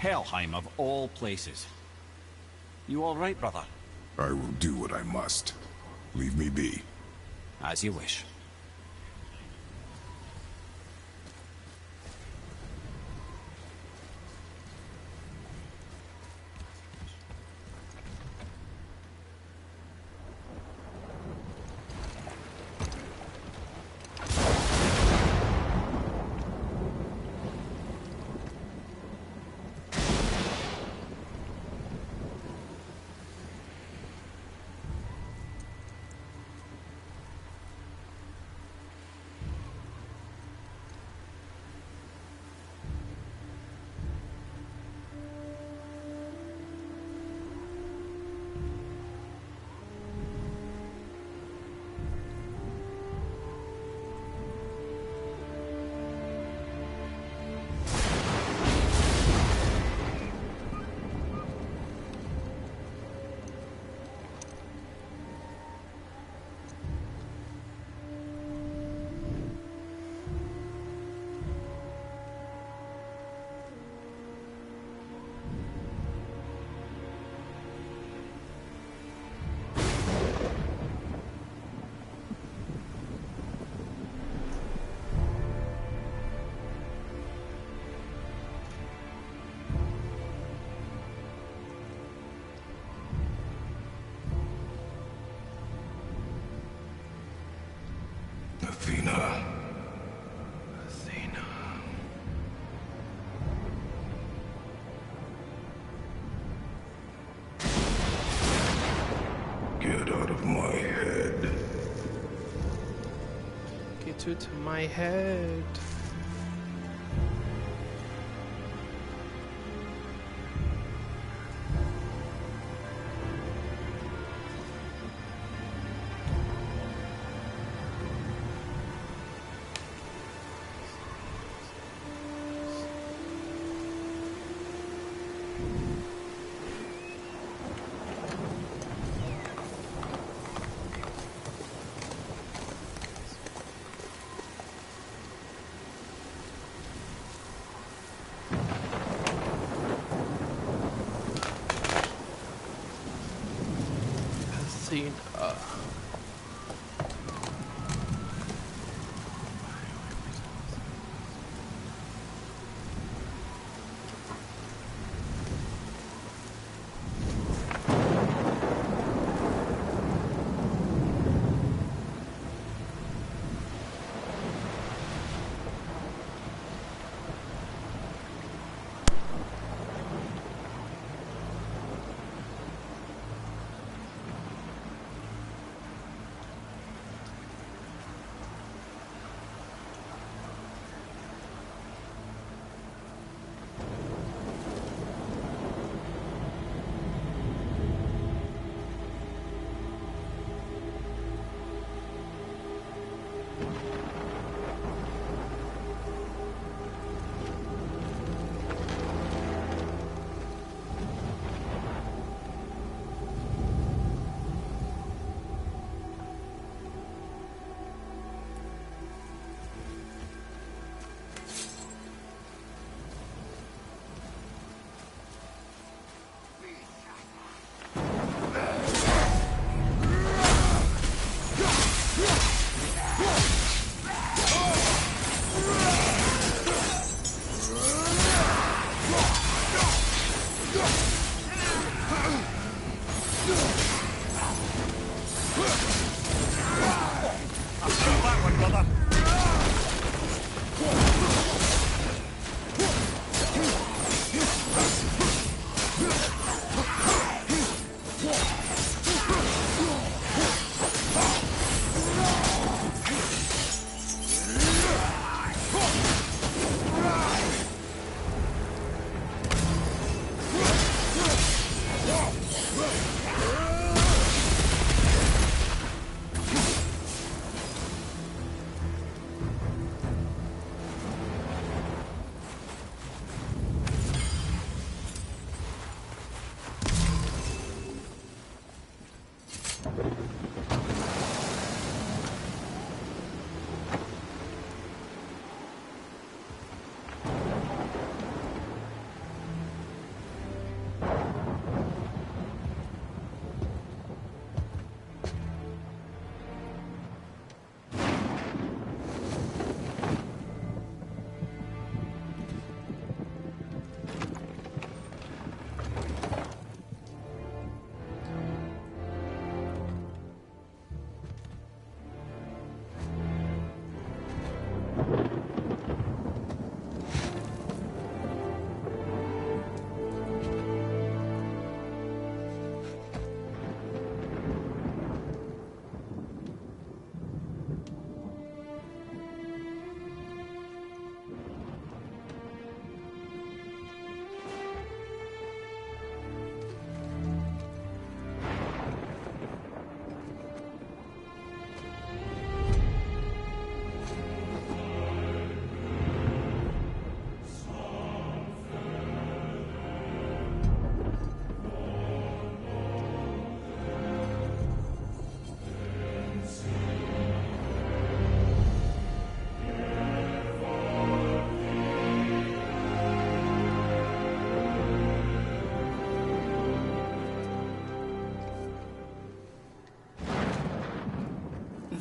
Helheim of all places. You all right, brother? I will do what I must. Leave me be. As you wish. Athena. Get out of my head. Get out of my head. Athena.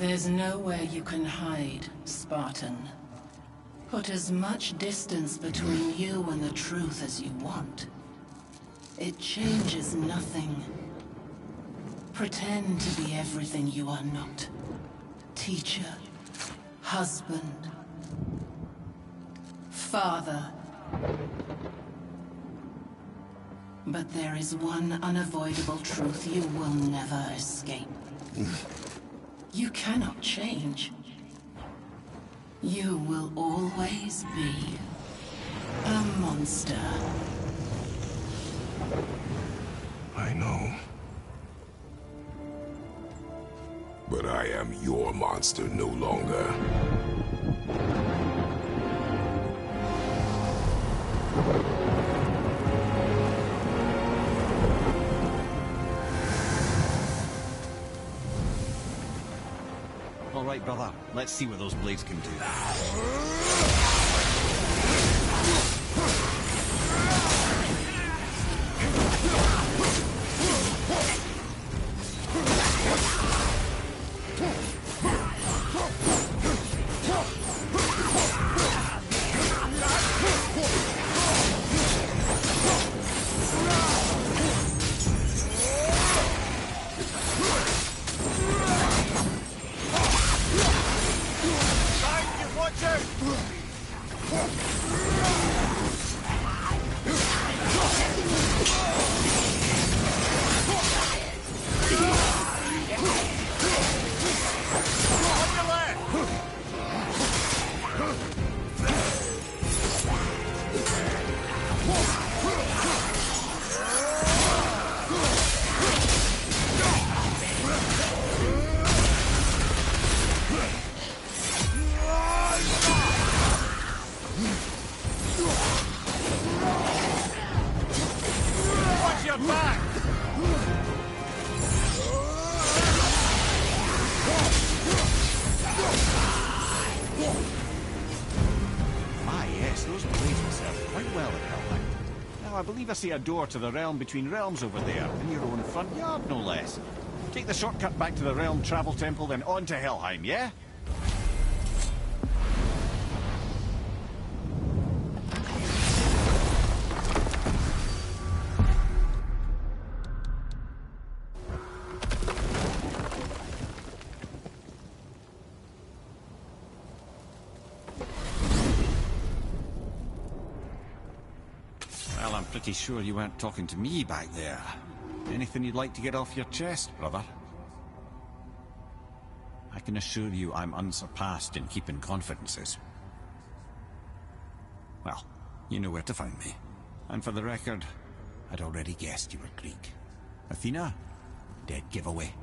There's nowhere you can hide, Spartan. Put as much distance between you and the truth as you want. It changes nothing. Pretend to be everything you are not. Teacher, husband, father. But there is one unavoidable truth you will never escape. You cannot change. You will always be a monster. I know. But I am your monster no longer. All right, brother. Let's see what those blades can do. I believe I see a door to the realm between realms over there, in your own front yard, no less. Take the shortcut back to the realm travel temple, then on to Helheim, yeah? Well, I'm pretty sure you weren't talking to me back there. Anything you'd like to get off your chest, brother? I can assure you I'm unsurpassed in keeping confidences. Well, you know where to find me. And for the record, I'd already guessed you were Greek. Athena? Dead giveaway.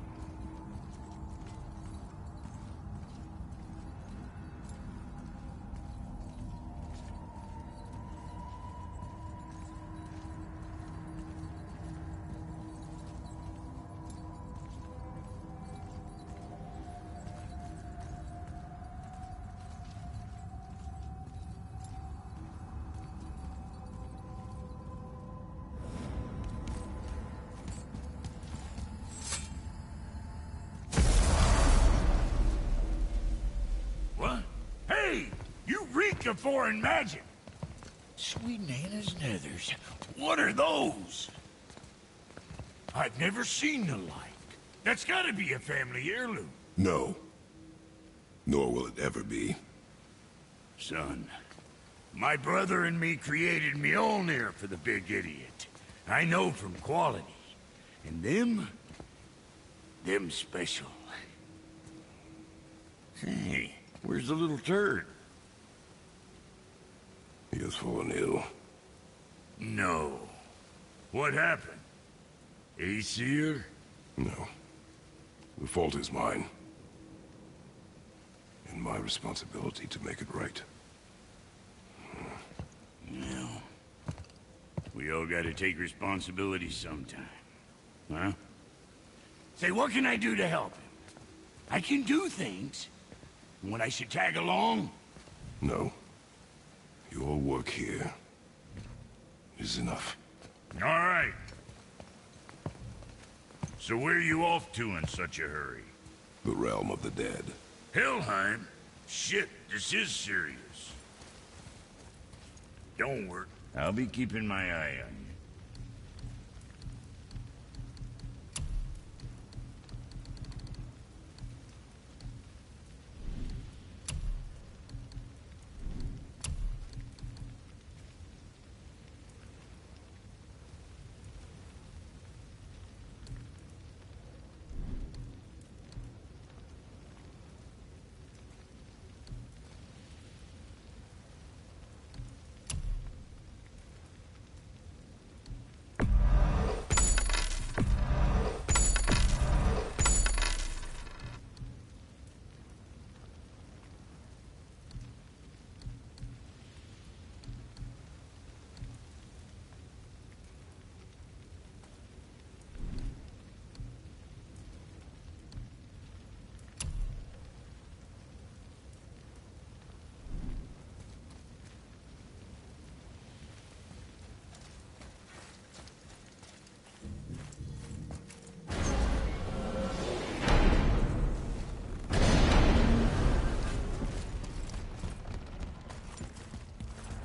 Of foreign magic. Sweet Nana's nethers. What are those? I've never seen the like. That's gotta be a family heirloom. No. Nor will it ever be. Son, my brother and me created Mjolnir for the big idiot. I know from quality. And them special. Hey, where's the little turd? He has fallen ill. No. What happened? Aesir? No. The fault is mine. And my responsibility to make it right. No. We all gotta take responsibility sometime. Huh? Say, what can I do to help him? I can do things. When I should tag along? No. Your work here is enough. All right. So where are you off to in such a hurry? The realm of the dead. Helheim? Shit, this is serious. Don't worry. I'll be keeping my eye on you.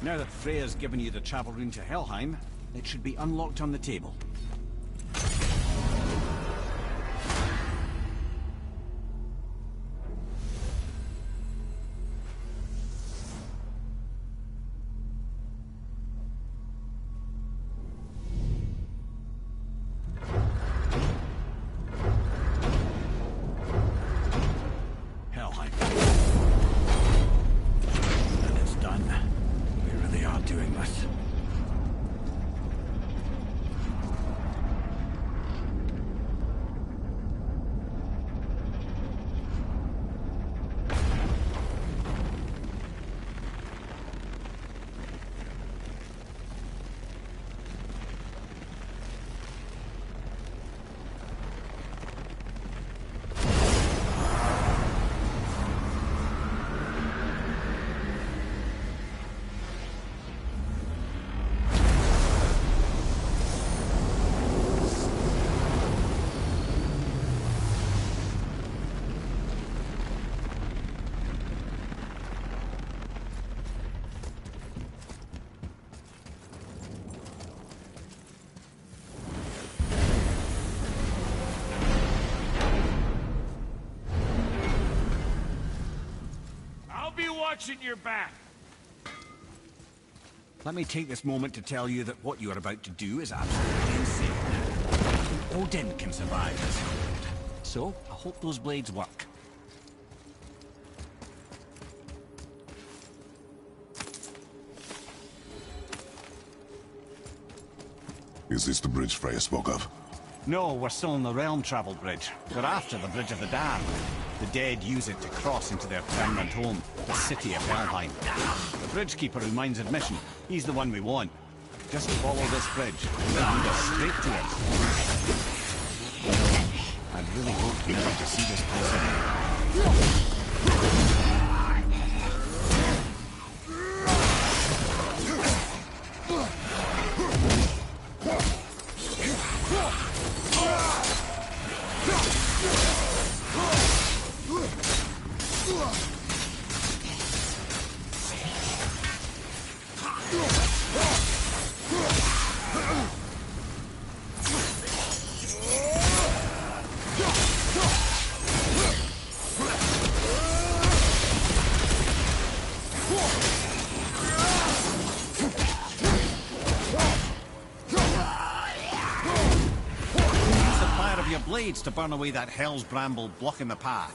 Now that Freya's given you the travel rune to Helheim, it should be unlocked on the table. Helheim. And it's done. We really are doing this. Be watching your back. Let me take this moment to tell you that what you are about to do is absolutely insane. Odin can survive this world. So, I hope those blades work. Is this the bridge Freya spoke of? No, we're still on the realm travel bridge. We're after the Bridge of the Damned. The dead use it to cross into their permanent home, the city of Helheim. The bridge keeper who minds admission, he's the one we want. Just follow this bridge, and it'll lead us straight to it. I really hope never to see this place again. Blades to burn away that hell's bramble blocking the path.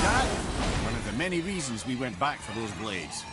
That? One of the many reasons we went back for those blades.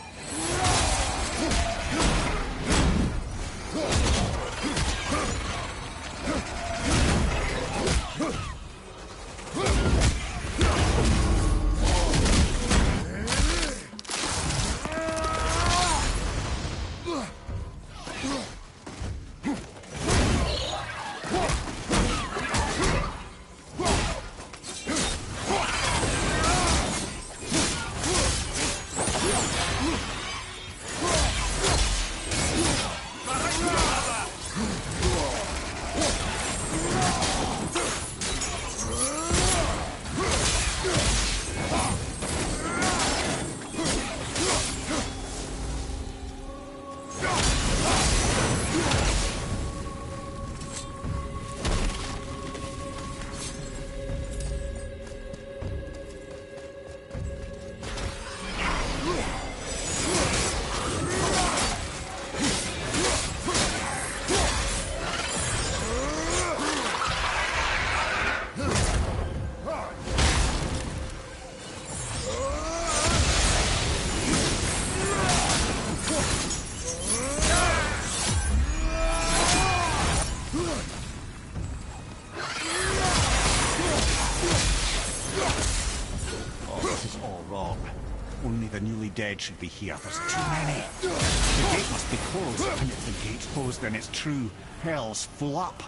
dead should be here. There's too many. The gate must be closed, and if the gate's closed, then it's true. Hell's full up.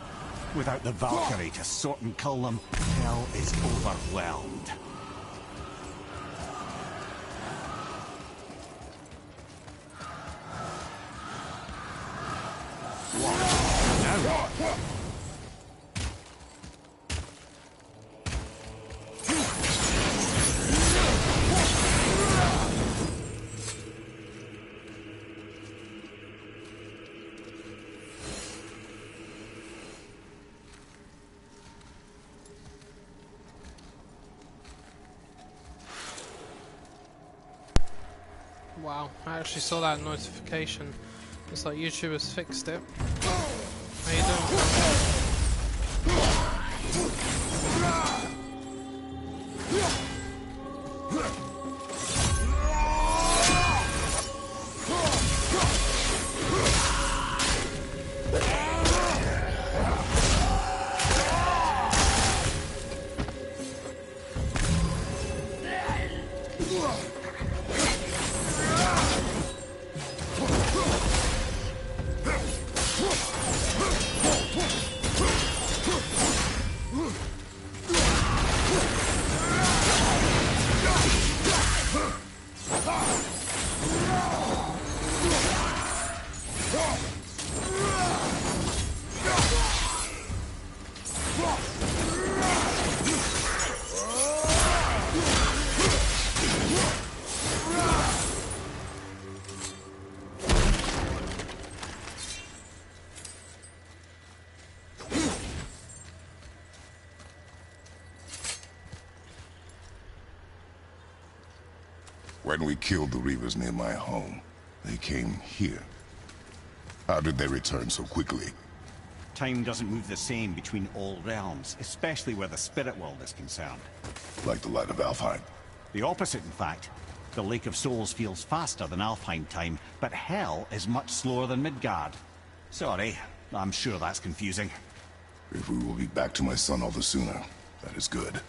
Without the Valkyrie to sort and cull them, hell is overwhelmed. Now. Wow, I actually saw that notification. It's like YouTube has fixed it. How you When we killed the Reavers near my home, they came here. How did they return so quickly? Time doesn't move the same between all realms, especially where the spirit world is concerned. Like the light of Alfheim. The opposite, in fact. The Lake of Souls feels faster than Alfheim time, but Hell is much slower than Midgard. Sorry, I'm sure that's confusing. If we will be back to my son all the sooner, that is good.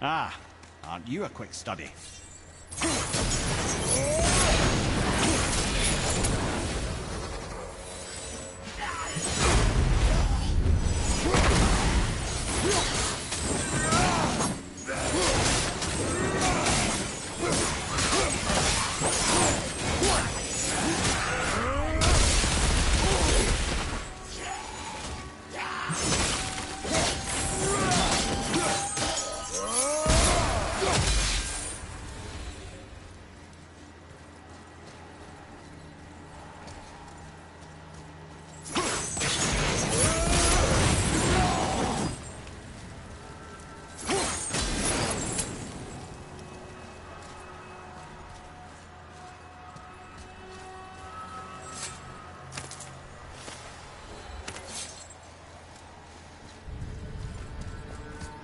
Ah, aren't you a quick study?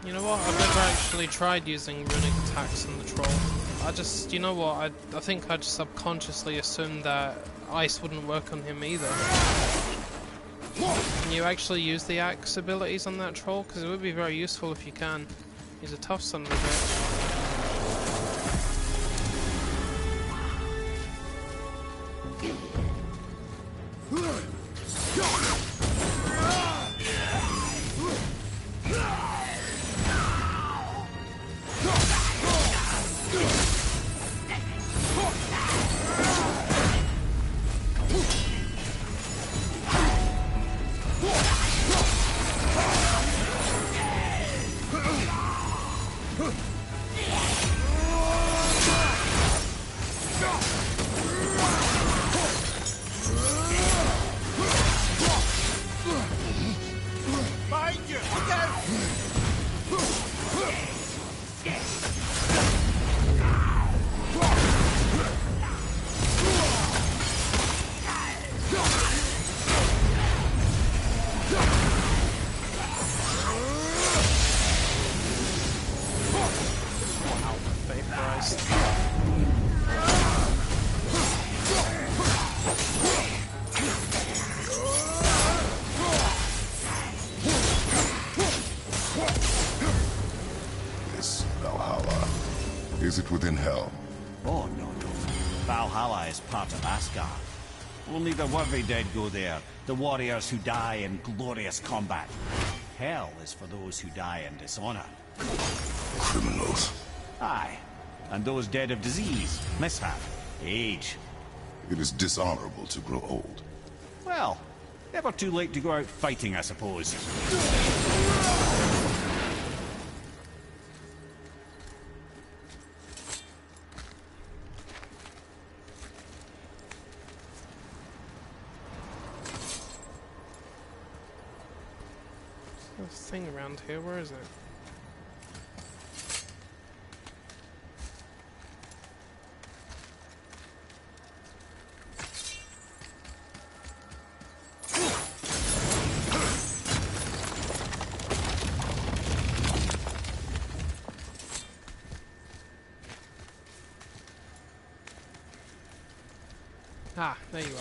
You know what? I've never actually tried using runic attacks on the troll. I just, you know what? I think I just subconsciously assumed that ice wouldn't work on him either. Can you actually use the axe abilities on that troll? Because it would be very useful if you can. He's a tough son of a bitch. Is it within Hell? Oh, no. Valhalla is part of Asgard. Only the worthy dead go there, the warriors who die in glorious combat. Hell is for those who die in dishonor. Criminals. Aye, and those dead of disease, mishap, age. It is dishonorable to grow old. Well, never too late to go out fighting, I suppose. This thing around here, where is it? Ah, there you are.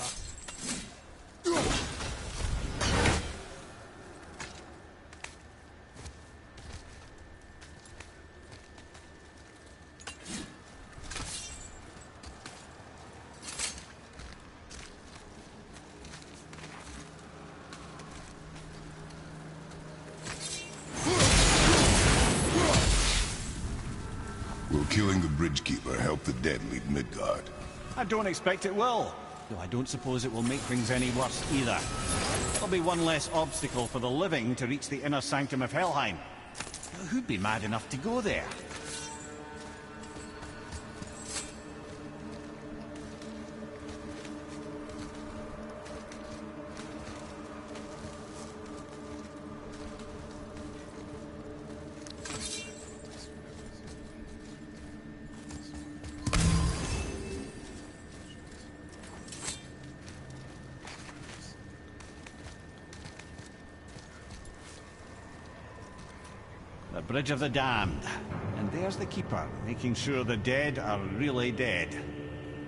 Will killing the Bridgekeeper help the dead leave Midgard? I don't expect it will, though I don't suppose it will make things any worse either. There'll be one less obstacle for the living to reach the inner sanctum of Helheim. Who'd be mad enough to go there? The Bridge of the Damned. And there's the Keeper, making sure the dead are really dead.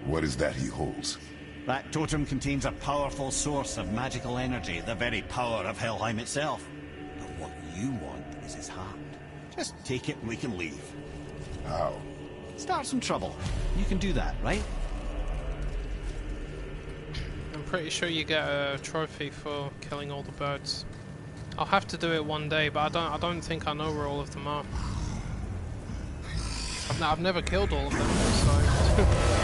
What is that he holds? That totem contains a powerful source of magical energy, the very power of Helheim itself. But what you want is his heart. Just take it and we can leave. How? Start some trouble. You can do that, right? I'm pretty sure you get a trophy for killing all the birds. I'll have to do it one day, but I don't think I know where all of them are. I've never killed all of them, so...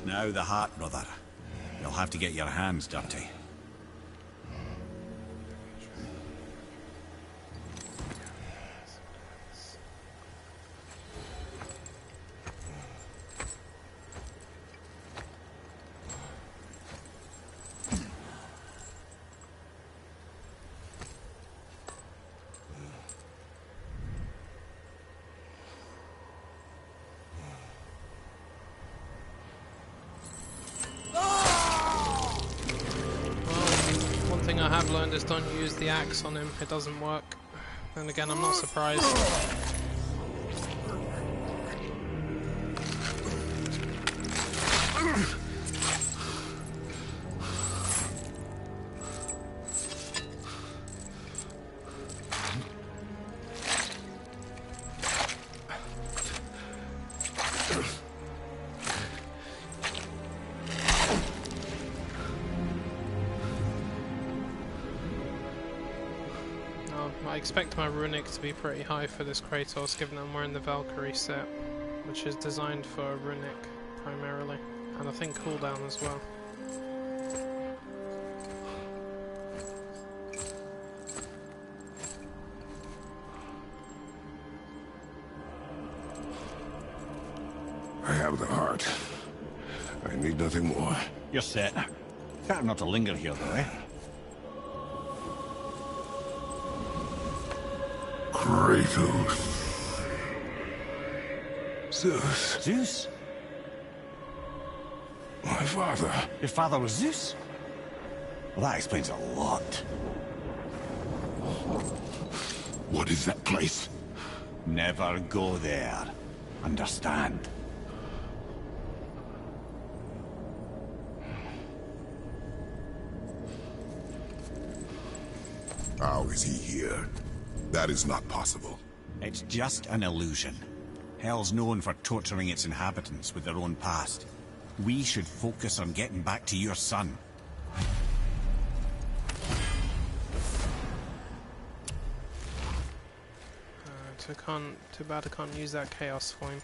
Now the hat, brother. You'll have to get your hands dirty. I have learned is don't use the axe on him, it doesn't work. Then again, I'm not surprised. I expect my runic to be pretty high for this Kratos, given I'm wearing the Valkyrie set, which is designed for runic primarily, and I think cooldown as well. I have the heart. I need nothing more. You're set. Better not to linger here, though, eh? Kratos. Zeus. Zeus? My father. Your father was Zeus? Well, that explains a lot. What is that place? Never go there. Understand? How is he here? That is not possible. It's just an illusion. Hell's known for torturing its inhabitants with their own past. We should focus on getting back to your son. Too bad I can't use that chaos flame.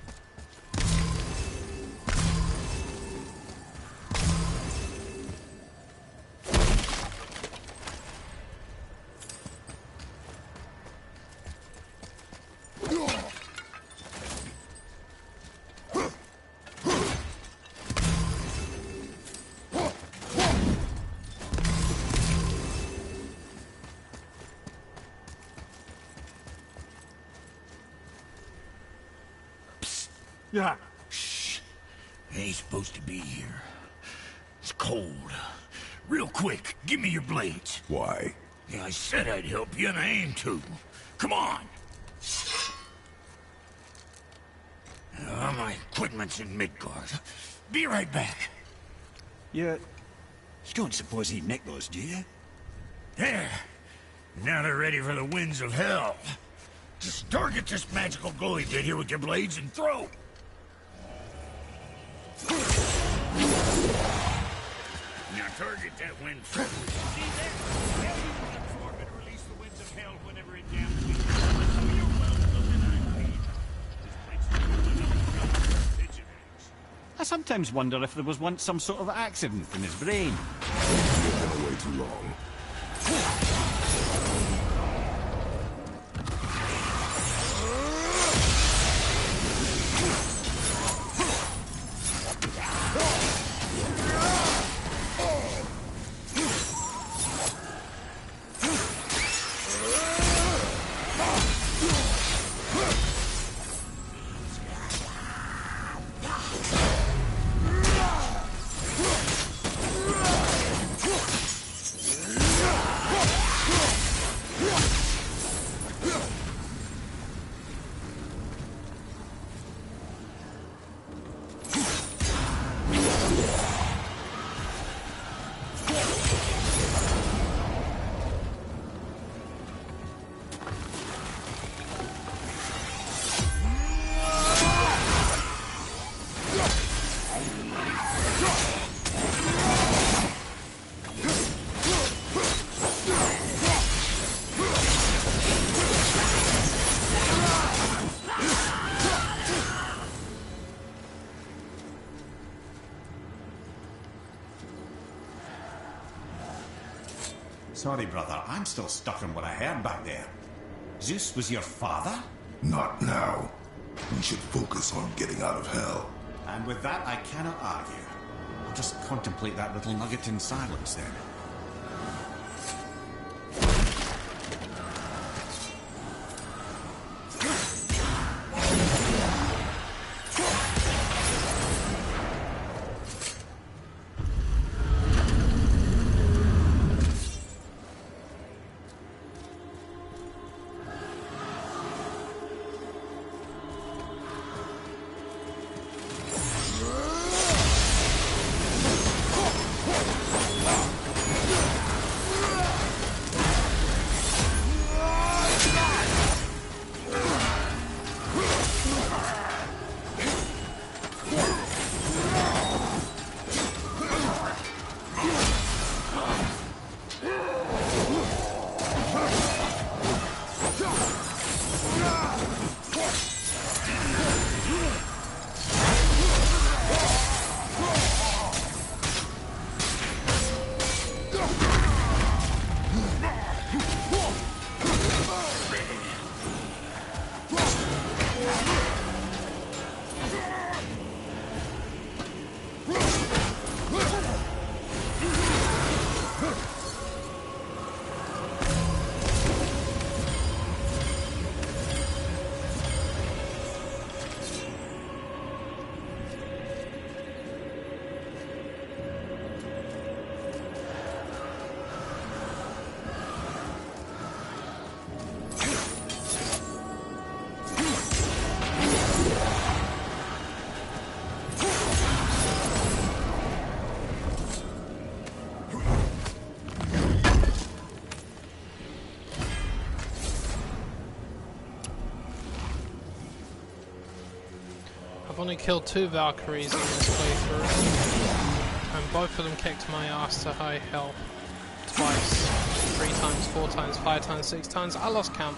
Yeah. Shh. Ain't supposed to be here. It's cold. Real quick, give me your blades. Why? Yeah, I said I'd help you, and I aim to. Come on. My equipment's in Midgard. Be right back. You don't suppose he'd nick those, do you? There. Now they're ready for the winds of hell. Just target this magical glowy bit here with your blades and throw. Now target that wind forward. See that? Now you can absorb and release the winds of hell whenever it damns me. You're welcome, I sometimes wonder if there was once some sort of accident in his brain. You've been away too long. Sorry, brother. I'm still stuck on what I heard back there. Zeus was your father? Not now. We should focus on getting out of hell. And with that, I cannot argue. I'll just contemplate that little nugget in silence then. I've only killed 2 Valkyries in this playthrough, and both of them kicked my ass to high hell. Twice. 3 times, 4 times, 5 times, 6 times. I lost count.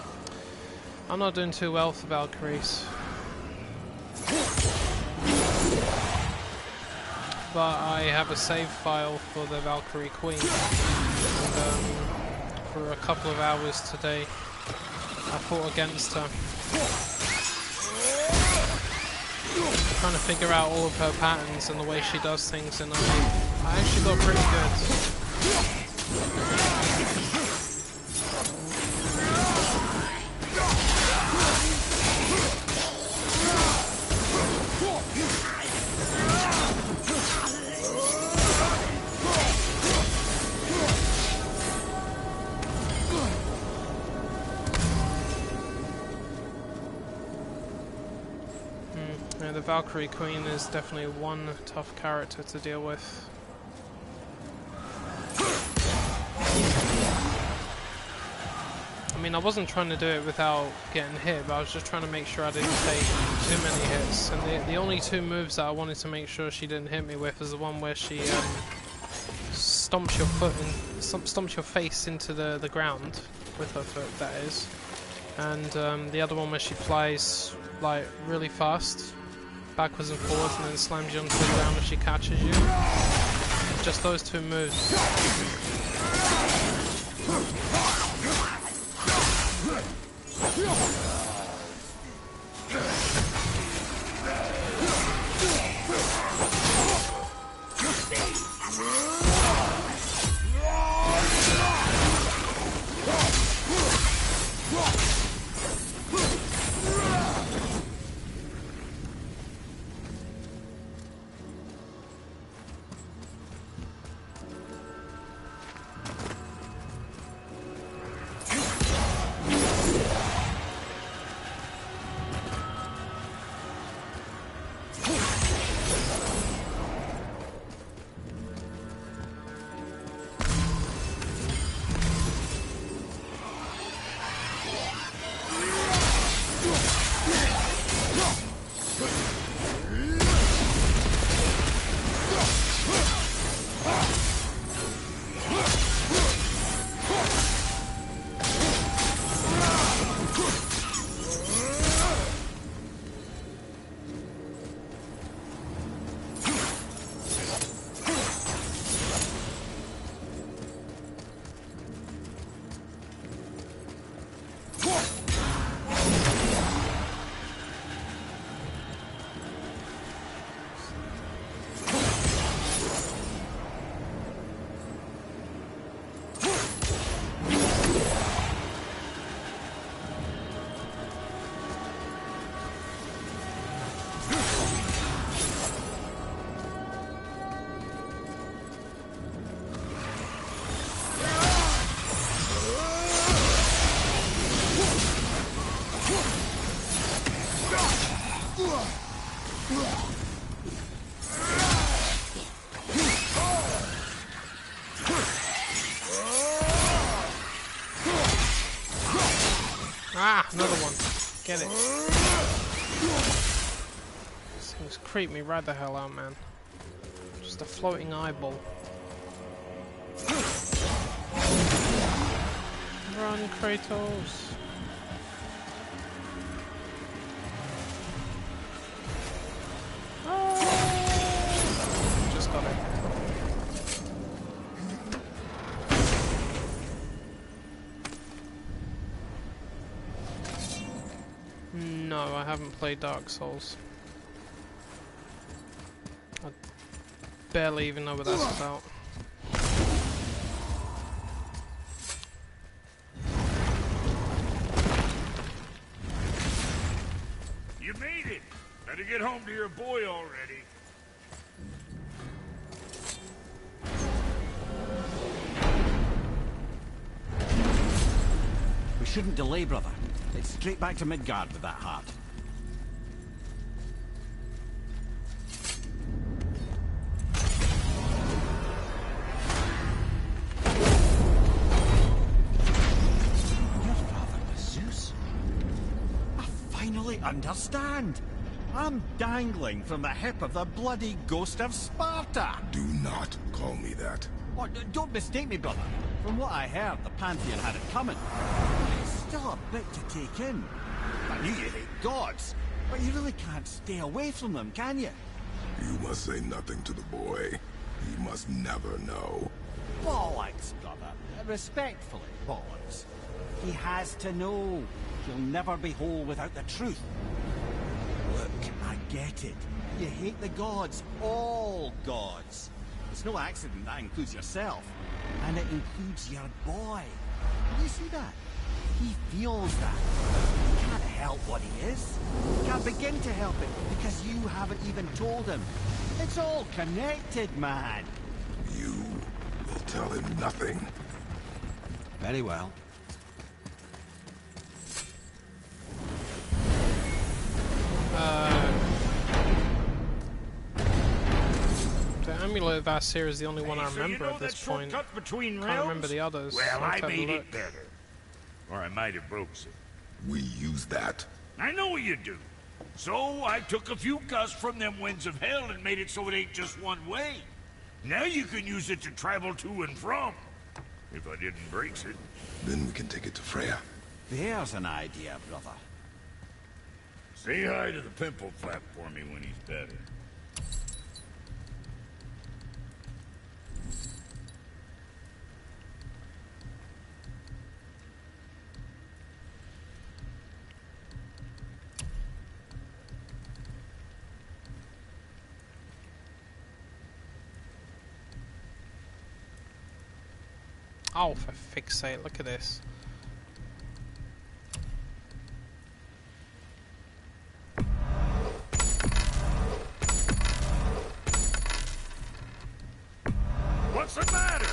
I'm not doing too well for Valkyries. But I have a save file for the Valkyrie Queen. And, for a couple of hours today, I fought against her. Trying to figure out all of her patterns and the way she does things, and I actually got pretty good. The Valkyrie Queen is definitely one tough character to deal with. I mean, I wasn't trying to do it without getting hit, but I was just trying to make sure I didn't take too many hits. And the only 2 moves that I wanted to make sure she didn't hit me with is the one where she stomps your foot and stomps your face into the ground with her foot, that is. And the other one where she flies like really fast, backwards and forwards, and then slams you onto the ground as she catches you. Just those 2 moves. Another one. Get it. These things creep me right the hell out, man. Just a floating eyeball. Run, Kratos. Oh! Just got it. No, I haven't played Dark Souls. I barely even know what that's about. You made it! Better get home to your boy already. We shouldn't delay, brother. It's straight back to Midgard with that heart. Your father was Zeus? I finally understand. I'm dangling from the hip of the bloody ghost of Sparta. Do not call me that. Oh, don't mistake me, brother. From what I heard, the Pantheon had it coming. It's still a bit to take in. I knew you hate gods, but you really can't stay away from them, can you? You must say nothing to the boy. He must never know. Bollocks, brother. Respectfully, bollocks. He has to know. He'll never be whole without the truth. Look, I get it. You hate the gods. All gods. It's no accident that includes yourself. And it includes your boy. You see that? He feels that. He can't help what he is. He can't begin to help it because you haven't even told him. It's all connected, man. You will tell him nothing. Very well. The Amulet of Asir is the only one I So remember at this point. Shortcut between Can't remember realms? the others. Well, Let's I have a made look. it better. Or I might have broke it. We use that. I know you do. So I took a few gusts from them winds of hell and made it so it ain't just one way. Now you can use it to travel to and from. If I didn't break it. Then we can take it to Freya. There's an idea, brother. Say hi to the pimple flap for me when he's better. Oh, for fuck's sake, look at this. What's the matter?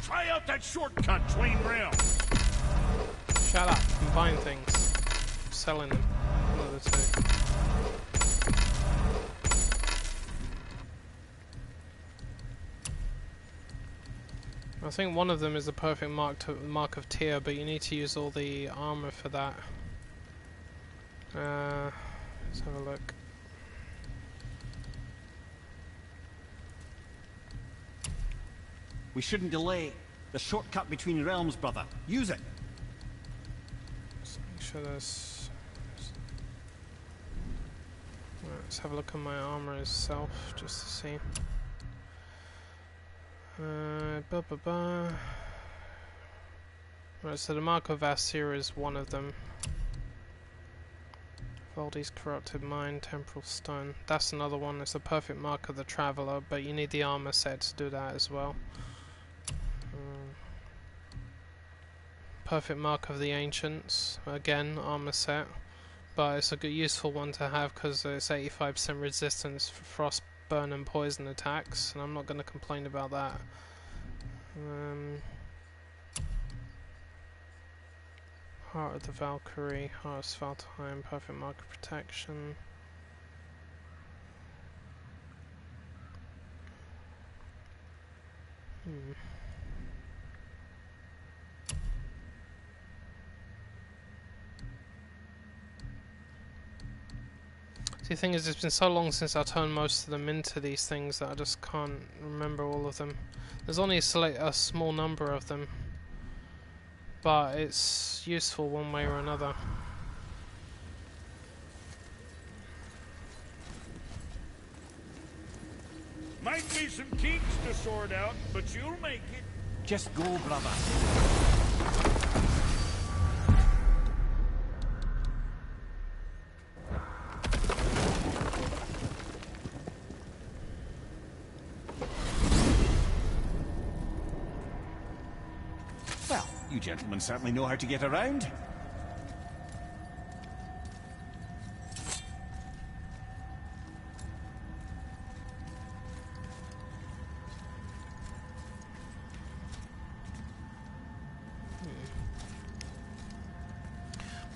Try out that shortcut between realms. Shut up, combine things. I'm selling them. One of the two. I think one of them is the perfect mark of Tyr, but you need to use all the armor for that. Let's have a look. We shouldn't delay. The shortcut between realms, brother. Use it. Let's make sure there's... Right, let's have a look at my armor itself, just to see. Right, so the Mark of Asir is one of them. Valdi's Corrupted Mind, Temporal Stone. That's another one. It's a perfect mark of the Traveller, but you need the armor set to do that as well. Perfect mark of the Ancients. Again, armor set. But it's a good, useful one to have because it's 85% resistance for frost, burn and poison attacks, and I'm not going to complain about that. Heart of the Valkyrie, Heart of Svartalheim, perfect mark of protection. See, the thing is, it's been so long since I turned most of them into these things that I just can't remember all of them. There's only a small number of them, but it's useful one way or another. Might be some kinks to sort out, but you'll make it. Just go, brother. Well, you gentlemen certainly know how to get around.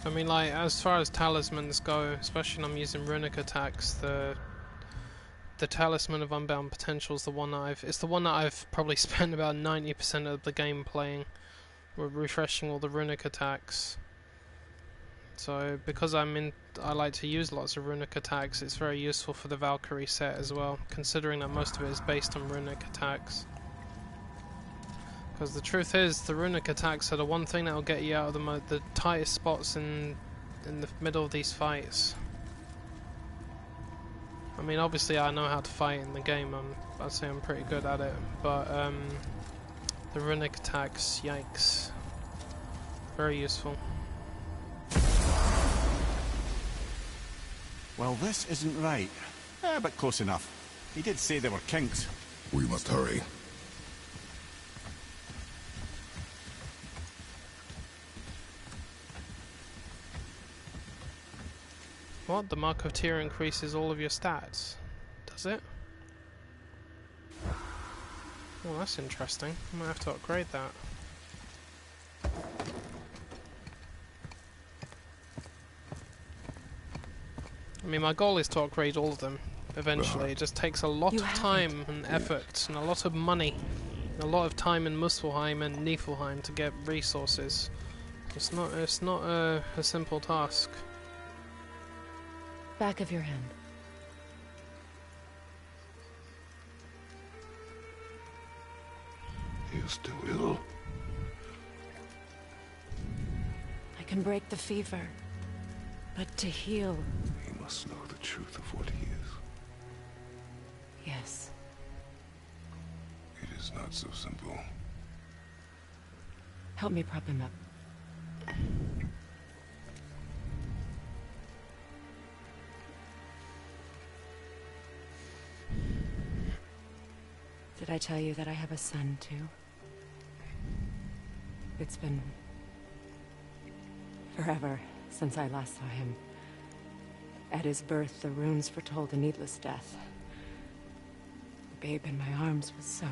I mean, like, as far as talismans go, especially when I'm using runic attacks, the Talisman of Unbound Potential is the one that it's the one that I've probably spent about 90% of the game playing, refreshing all the runic attacks. So because I like to use lots of runic attacks, it's very useful for the Valkyrie set as well, considering that most of it is based on runic attacks. Because the truth is, the runic attacks are the one thing that will get you out of the tightest spots in the middle of these fights. I mean, obviously I know how to fight in the game, I'd say I'm pretty good at it, but the runic attacks, yikes. Very useful. Well, this isn't right. But close enough. He did say there were kinks. We must hurry. What? The Mark of Tyr increases all of your stats? Does it? Well, that's interesting. I might have to upgrade that. I mean, my goal is to upgrade all of them eventually. It just takes a lot of time and effort and a lot of money. A lot of time in Muspelheim and Niflheim to get resources. It's not a simple task. Back of your hand. He is still ill. I can break the fever, but to heal... He must know the truth of what he is. Yes. It is not so simple. Help me prop him up. Did I tell you that I have a son, too? It's been... forever since I last saw him. At his birth, the runes foretold a needless death. The babe in my arms was so...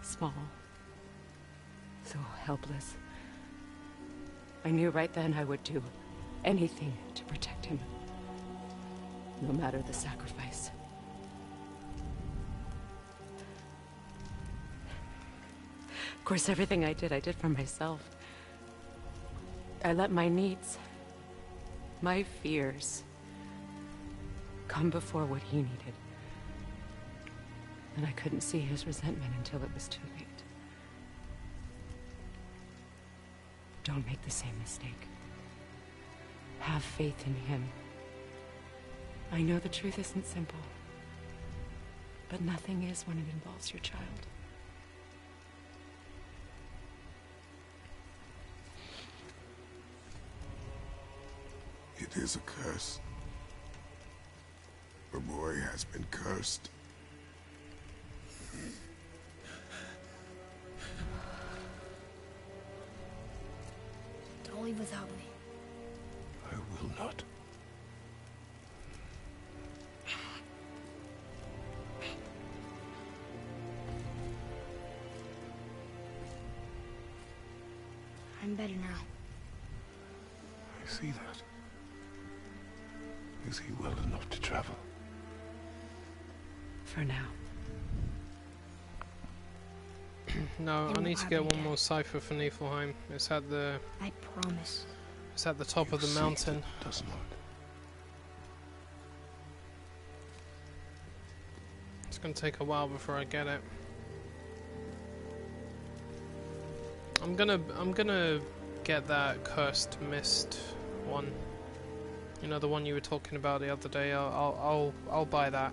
small. So helpless. I knew right then I would do anything to protect him. No matter the sacrifice. Of course, everything I did for myself. I let my needs, my fears, come before what he needed. And I couldn't see his resentment until it was too late. Don't make the same mistake. Have faith in him. I know the truth isn't simple, but nothing is when it involves your child. It is a curse. The boy has been cursed. Don't leave without me. I will not. I'm better now. I see that. Is he well enough to travel? For now. No, It I need won't to get happen one again. more cipher for Niflheim. It's at the I promise. top of the You see mountain. that it does not. gonna take a while before I get it. I'm gonna get that cursed mist one. You know, the one you were talking about the other day. I'll buy that.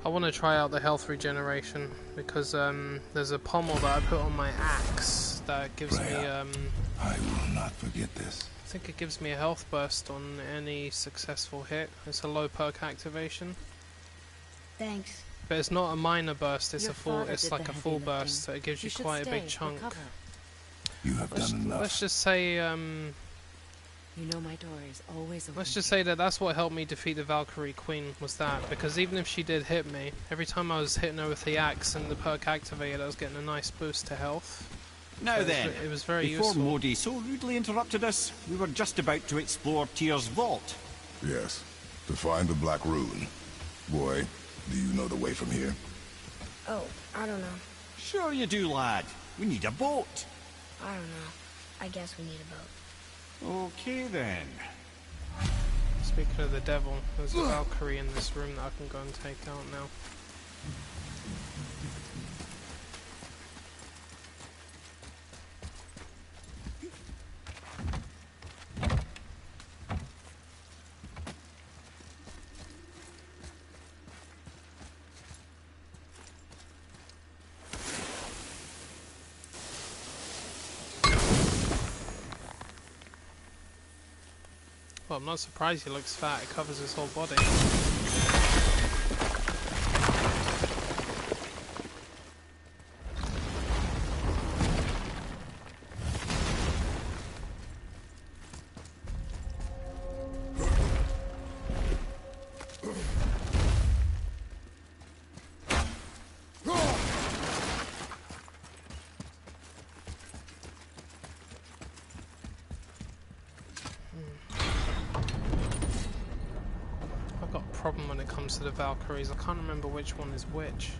I want to try out the health regeneration because there's a pommel that I put on my axe that gives me I will not forget this. I think it gives me a health burst on any successful hit. It's a low perk activation. Thanks. But it's not a minor burst, it's Your a full, father it's did like the a heavy full lifting. burst, so it gives you should quite a big stay, chunk. recover. You have done enough. Let's just say, You know my door is always open. let's just say that that's what helped me defeat the Valkyrie Queen, was that. Because even if she did hit me, every time I was hitting her with the axe and the perk activated, I was getting a nice boost to health. Now So then, it was very before useful. Modi so rudely interrupted us, we were just about to explore Tyr's vault. Yes, to find the Black Rune. Boy, do you know the way from here? Oh, I don't know. Sure you do, lad. We need a boat. I don't know. I guess we need a boat. Okay then. Speaking of the devil, there's a Valkyrie in this room that I can go and take out now. Well, I'm not surprised he looks fat, it covers his whole body. Problem when it comes to the Valkyries. I can't remember which one is which.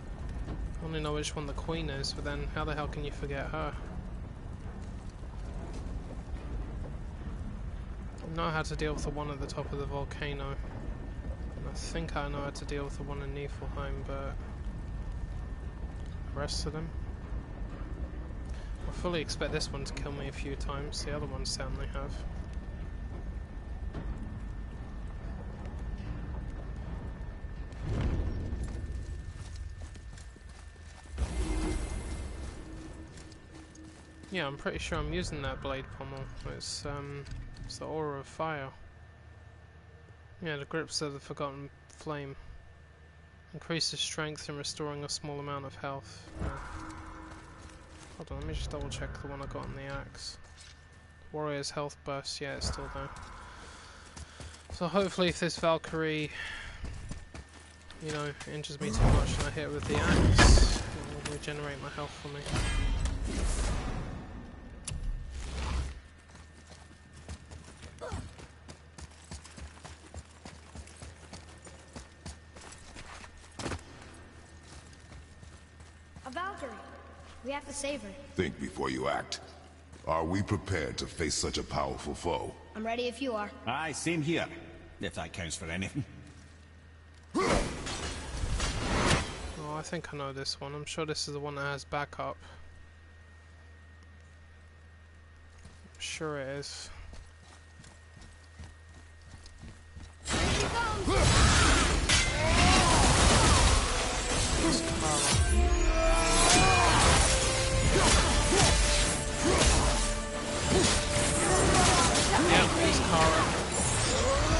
I only know which one the Queen is, but then how the hell can you forget her? I know how to deal with the one at the top of the volcano. And I think I know how to deal with the one in Niflheim, but the rest of them? I fully expect this one to kill me a few times, the other ones certainly have. Yeah, I'm pretty sure I'm using that blade pommel. It's the aura of fire. Yeah, the grips of the forgotten flame. Increases strength and restoring a small amount of health. Hold on, let me just double check the one I got on the axe. Warrior's health burst, yeah, it's still there. So hopefully if this Valkyrie, you know, injures me too much and I hit it with the axe, it will regenerate my health for me. A Valkyrie. We have to save her. Think before you act. Are we prepared to face such a powerful foe? I'm ready if you are. Aye, same here. If that counts for anything. Oh, I think I know this one. I'm sure this is the one that has backup. I'm sure it is. It's Kara. Yeah, it's Kara.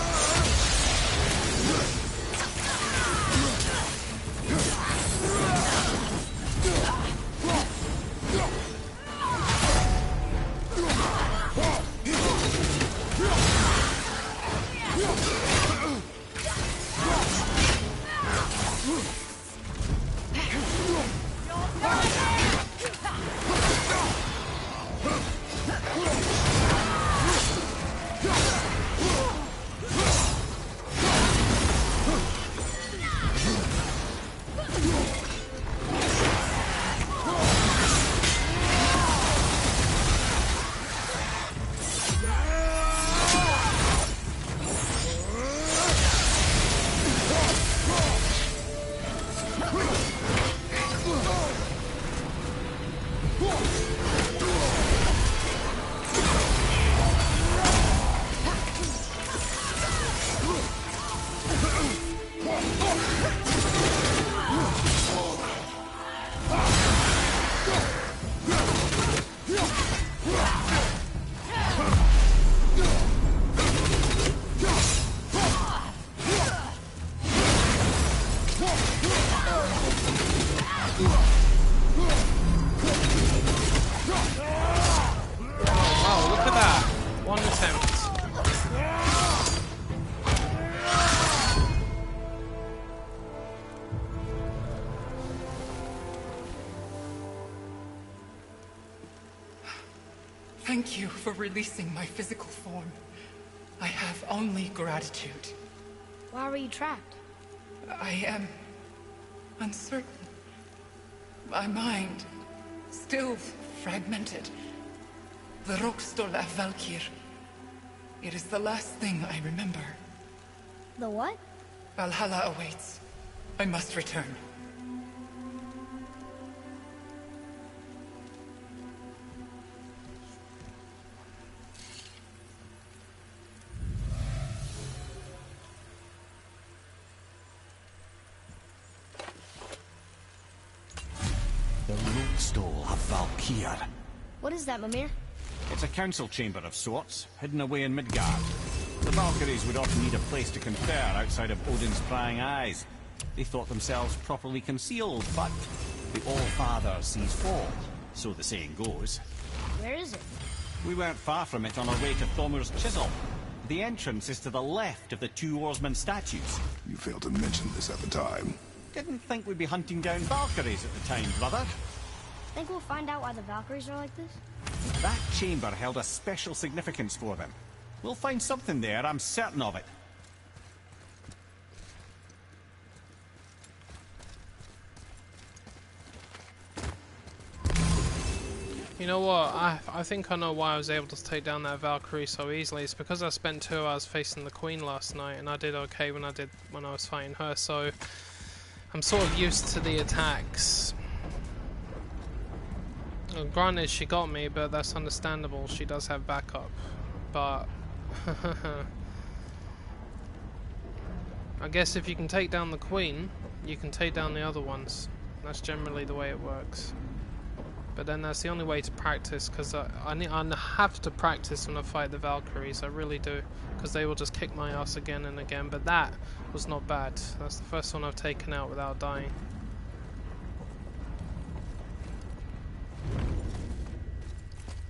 Thank you for releasing my physical form. I have only gratitude. Why were you trapped? I am uncertain. My mind, still fragmented. The Rokstol af Valkyr. It is the last thing I remember. The what? Valhalla awaits. I must return. The Rokstol of Valkyr. What is that, Mimir? It's a council chamber of sorts, hidden away in Midgard. The Valkyries would often need a place to confer outside of Odin's prying eyes. They thought themselves properly concealed, but the All-Father sees fall, so the saying goes. Where is it? We weren't far from it on our way to Thormur's Chisel. The entrance is to the left of the two oarsmen statues. You failed to mention this at the time. Didn't think we'd be hunting down Valkyries at the time, brother. Think we'll find out why the Valkyries are like this? That chamber held a special significance for them. We'll find something there, I'm certain of it. You know what? I think I know why I was able to take down that Valkyrie so easily. It's because I spent 2 hours facing the Queen last night, and I did okay when I was fighting her. So I'm sort of used to the attacks. Well, granted, she got me, but that's understandable. She does have backup, but I guess if you can take down the Queen, you can take down the other ones. That's generally the way it works. But then that's the only way to practice, because I have to practice when I fight the Valkyries. I really do, because they will just kick my ass again and again. But that was not bad. That's the first one I've taken out without dying.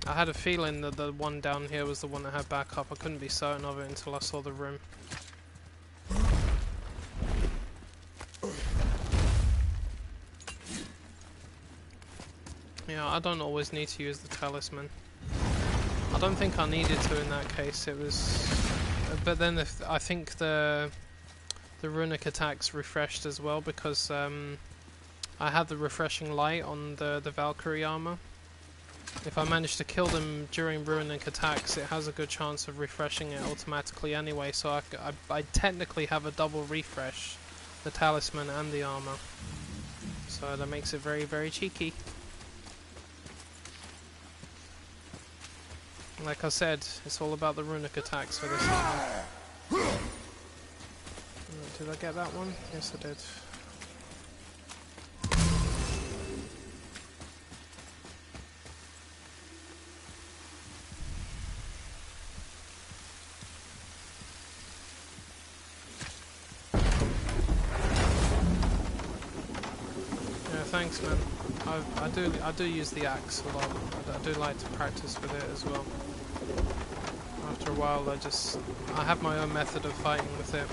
I had a feeling that the one down here was the one that had backup. I couldn't be certain of it until I saw the room. Yeah, I don't always need to use the talisman. I don't think I needed to in that case. It was, but then I think the runic attacks refreshed as well, because I had the refreshing light on the Valkyrie armor. If I manage to kill them during runic attacks, it has a good chance of refreshing it automatically anyway, so I technically have a double refresh, the talisman and the armor. So that makes it very, very cheeky. Like I said, it's all about the runic attacks for this armor. Did I get that one? Yes, I did. Thanks, man. I do use the axe a lot. I do like to practice with it as well. After a while, I have my own method of fighting with it.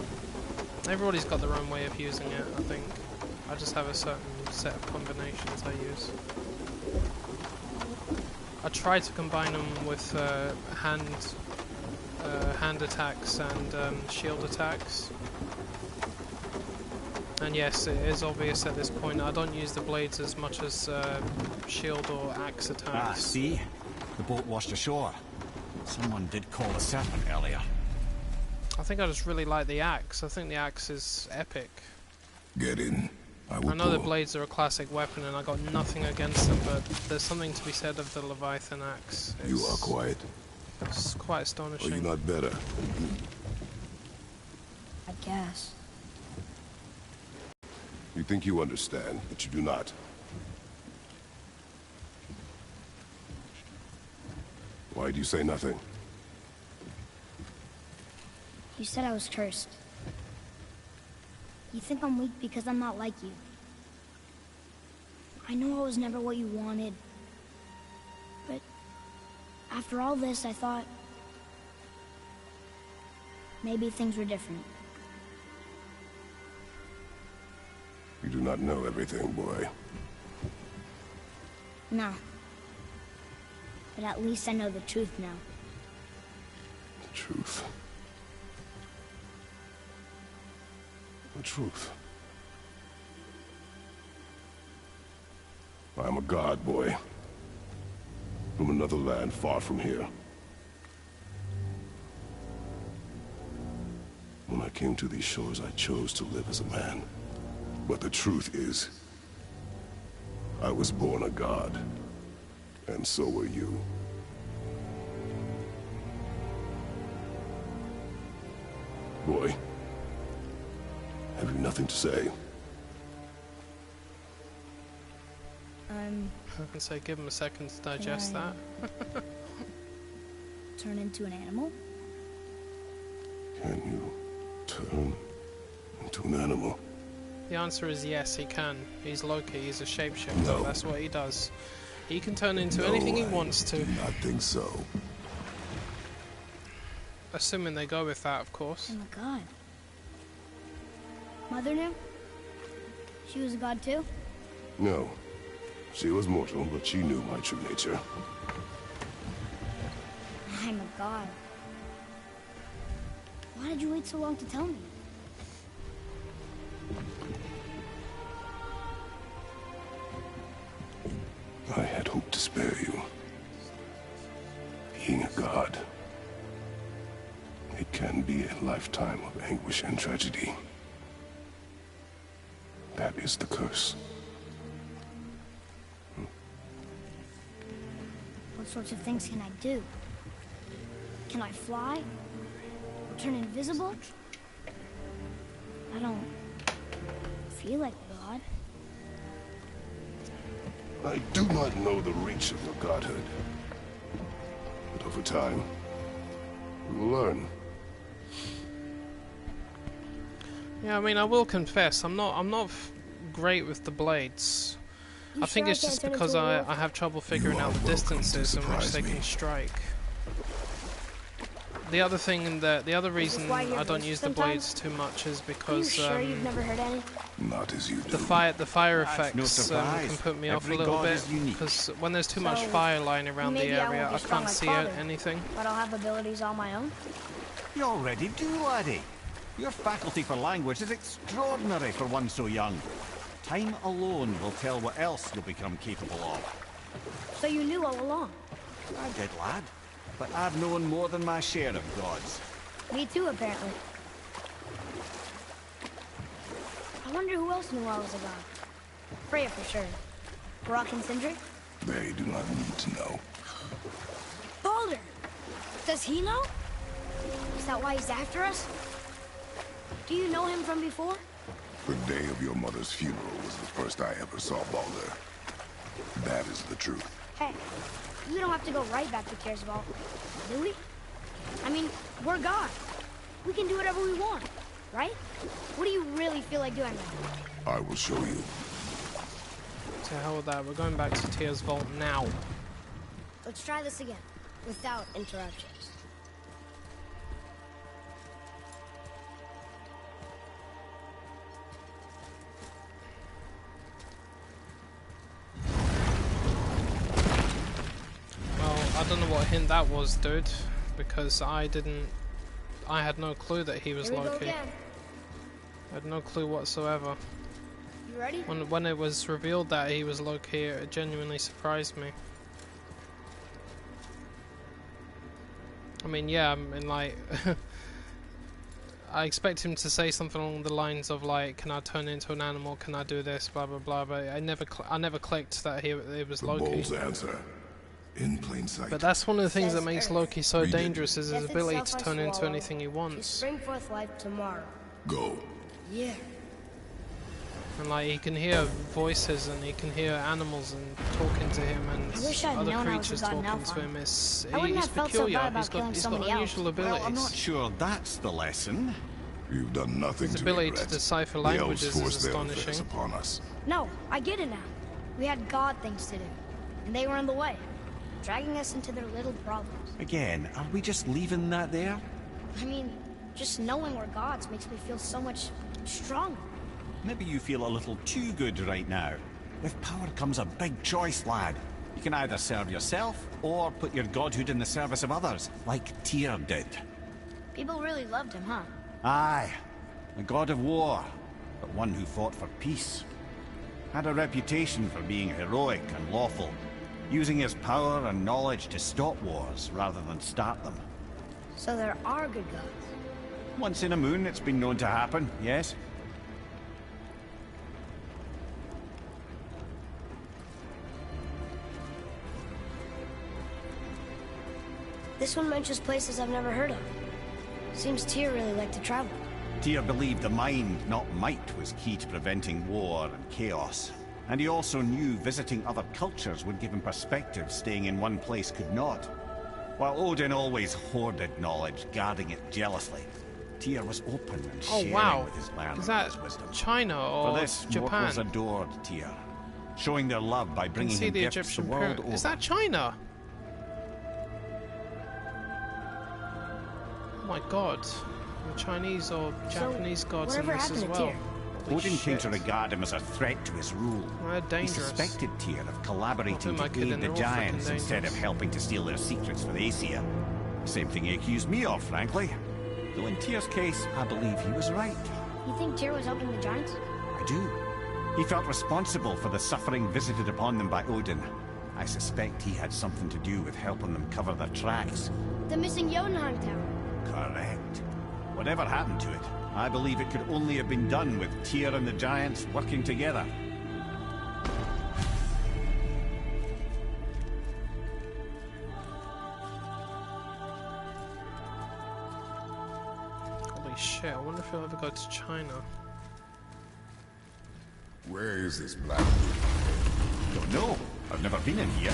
Everybody's got their own way of using it, I think. I just have a certain set of combinations I use. I try to combine them with hand attacks and shield attacks. And yes, it is obvious at this point, I don't use the blades as much as shield or axe attacks. Ah, see? The boat washed ashore. Someone did call a serpent earlier. I think I just really like the axe. I think the axe is epic. Get in. I know the blades are a classic weapon and I got nothing against them, but there's something to be said of the Leviathan axe. You are quiet. It's quite astonishing. Are you not better? I guess. You think you understand, but you do not. Why do you say nothing? You said I was cursed. You think I'm weak because I'm not like you. I know I was never what you wanted. But after all this, I thought maybe things were different. You do not know everything, boy. No. but at least I know the truth now. The truth. The truth. I'm a god, boy. From another land far from here. When I came to these shores, I chose to live as a man. But the truth is, I was born a god. And so were you. Boy, have you nothing to say? I can say give him a second to digest that. Turn into an animal? Can you turn into an animal? The answer is yes, he can. He's Loki, he's a shapeshifter. No. That's what he does. He can turn into anything he wants to. I do not think so. Assuming they go with that, of course. Oh my god. Mother knew? She was a god too? No. She was mortal, but she knew my true nature. I'm a god. Why did you wait so long to tell me? I had hoped to spare you. Being a god, it can be a lifetime of anguish and tragedy. That is the curse. What sorts of things can I do? Can I fly? Or turn invisible? I don't feel like a god. I do not know the reach of your godhood. But over time, we will learn. Yeah, I mean, I will confess, I'm not great with the blades. I think it's just because I have trouble figuring out the distances in which they can strike. The other thing, the other reason I don't use the blades too much is because you've never heard any? Not as you do. the fire That's no effects surprise. can put me off a Every little god bit, is unique. because when there's too much So, fire lying around the maybe I area, won't be I strong can't like see father. anything. But I'll have abilities all my own? You already do, laddie. Your faculty for language is extraordinary for one so young. Time alone will tell what else you'll become capable of. So you knew all along? I did, lad. But I've known more than my share of gods. Me too, apparently. I wonder who else knew I was a god. Freya for sure. Brock and Sindri? They do not need to know. Baldur! Does he know? Is that why he's after us? Do you know him from before? The day of your mother's funeral was the first I ever saw Baldur. That is the truth. Hey, we don't have to go right back to Tearsball, do we? I mean, we're God. We can do whatever we want, right? What do you really feel like doing now? I will show you. To hell with that, we're going back to Tyr's Vault now. Let's try this again, without interruptions. I don't know what hint that was, dude, because I had no clue that he was Here we go Loki. again. I had no clue whatsoever. You ready? When it was revealed that he was Loki, it genuinely surprised me. I mean, yeah, I mean, like, I expect him to say something along the lines of like, "Can I turn into an animal? Can I do this?" Blah blah blah. But I never clicked that it was Loki. Bull's answer. In plain sight. But that's one of the things that Says makes Earth. Loki so Read it. dangerous, is his Death ability to itself I turn into swallow. anything he To wants. spring forth life tomorrow. Go. Yeah. And like, he can hear voices and he can hear animals and talking to him and I wish I'd other known I was a creatures god in talking to Alfheim. him. He's I wouldn't have felt so peculiar. bad about He's got killing somebody unusual else. abilities. Well, I'm not sure that's the lesson. You've done nothing His to ability regret. to decipher The languages elves is forced their astonishing. affairs upon us. No, I get it now. We had god things to do, and they were in the way, dragging us into their little problems. Again, are we just leaving that there? I mean, just knowing we're gods makes me feel so much stronger. Maybe you feel a little too good right now. With power comes a big choice, lad. You can either serve yourself, or put your godhood in the service of others, like Tyr did. People really loved him, huh? Aye, a god of war, but one who fought for peace. Had a reputation for being heroic and lawful, using his power and knowledge to stop wars rather than start them. So there are good gods. Once in a moon, it's been known to happen, yes? This one mentions places I've never heard of. Seems Tyr really liked to travel. Tyr believed the mind, not might, was key to preventing war and chaos. And he also knew visiting other cultures would give him perspective staying in one place could not. While Odin always hoarded knowledge, guarding it jealously, Tyr was open and sharing with his learning Is that his wisdom. China or For this, Japan? mortals adored Tyr, showing their love by You can bringing see him the gifts the Egyptian world pyramid. over. Is that China? Oh my god. The Chinese or Japanese gods in whatever this as happened to well. Tyr? Holy Odin came shit. to regard him as a threat to his rule. They're He dangerous. suspected Tyr of collaborating my to kid, aid and the they're all freaking giants instead of dangerous. helping to steal their secrets for the Aesir. Same thing he accused me of, frankly. Though in Tyr's case, I believe he was right. You think Tyr was helping the giants? I do. He felt responsible for the suffering visited upon them by Odin. I suspect he had something to do with helping them cover their tracks. The missing Jotunheim tower. Correct. Whatever happened to it, I believe it could only have been done with Tyr and the giants working together. Holy shit, I wonder if he'll ever go to China. Where is this black? Don't know. I've never been in here.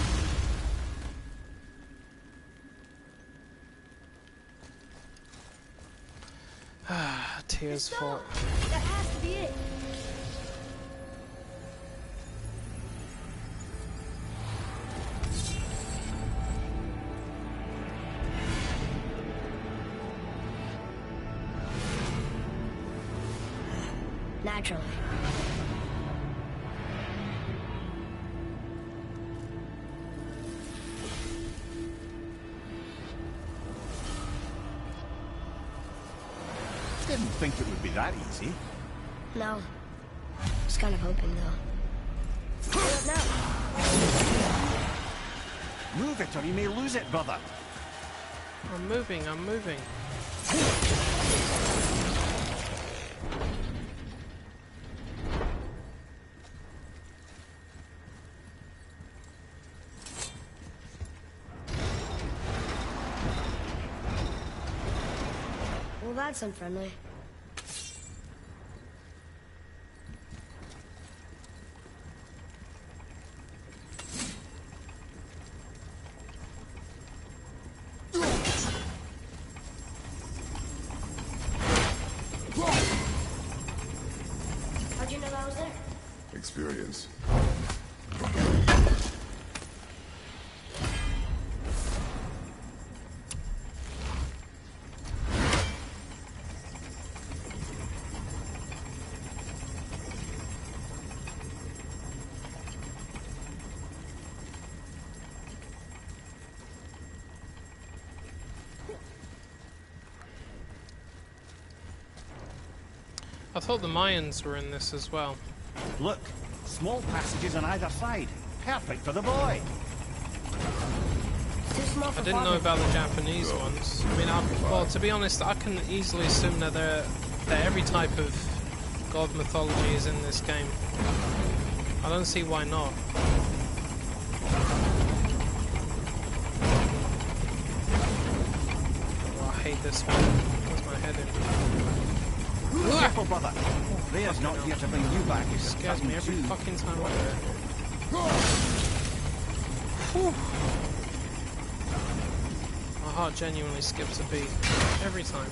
Tyr's fault. That has to be it. Naturally. Didn't think it would be that easy. No. Was kind of hoping though. What now? Move it or you may lose it, brother. I'm moving, I'm moving. Well, that's unfriendly. How'd you know that was there? Experience. I thought the Mayans were in this as well. Look, small passages on either side. Perfect for the boy. Too small for I didn't know father. about the Japanese ones. I mean, well, to be honest, I can easily assume that every type of god mythology is in this game. I don't see why not. Oh, I hate this one. Where's my head in? Careful, brother. Rhea's not here to bring you back. It scares me every fucking time I do it. Whew. My heart genuinely skips a beat. Every time.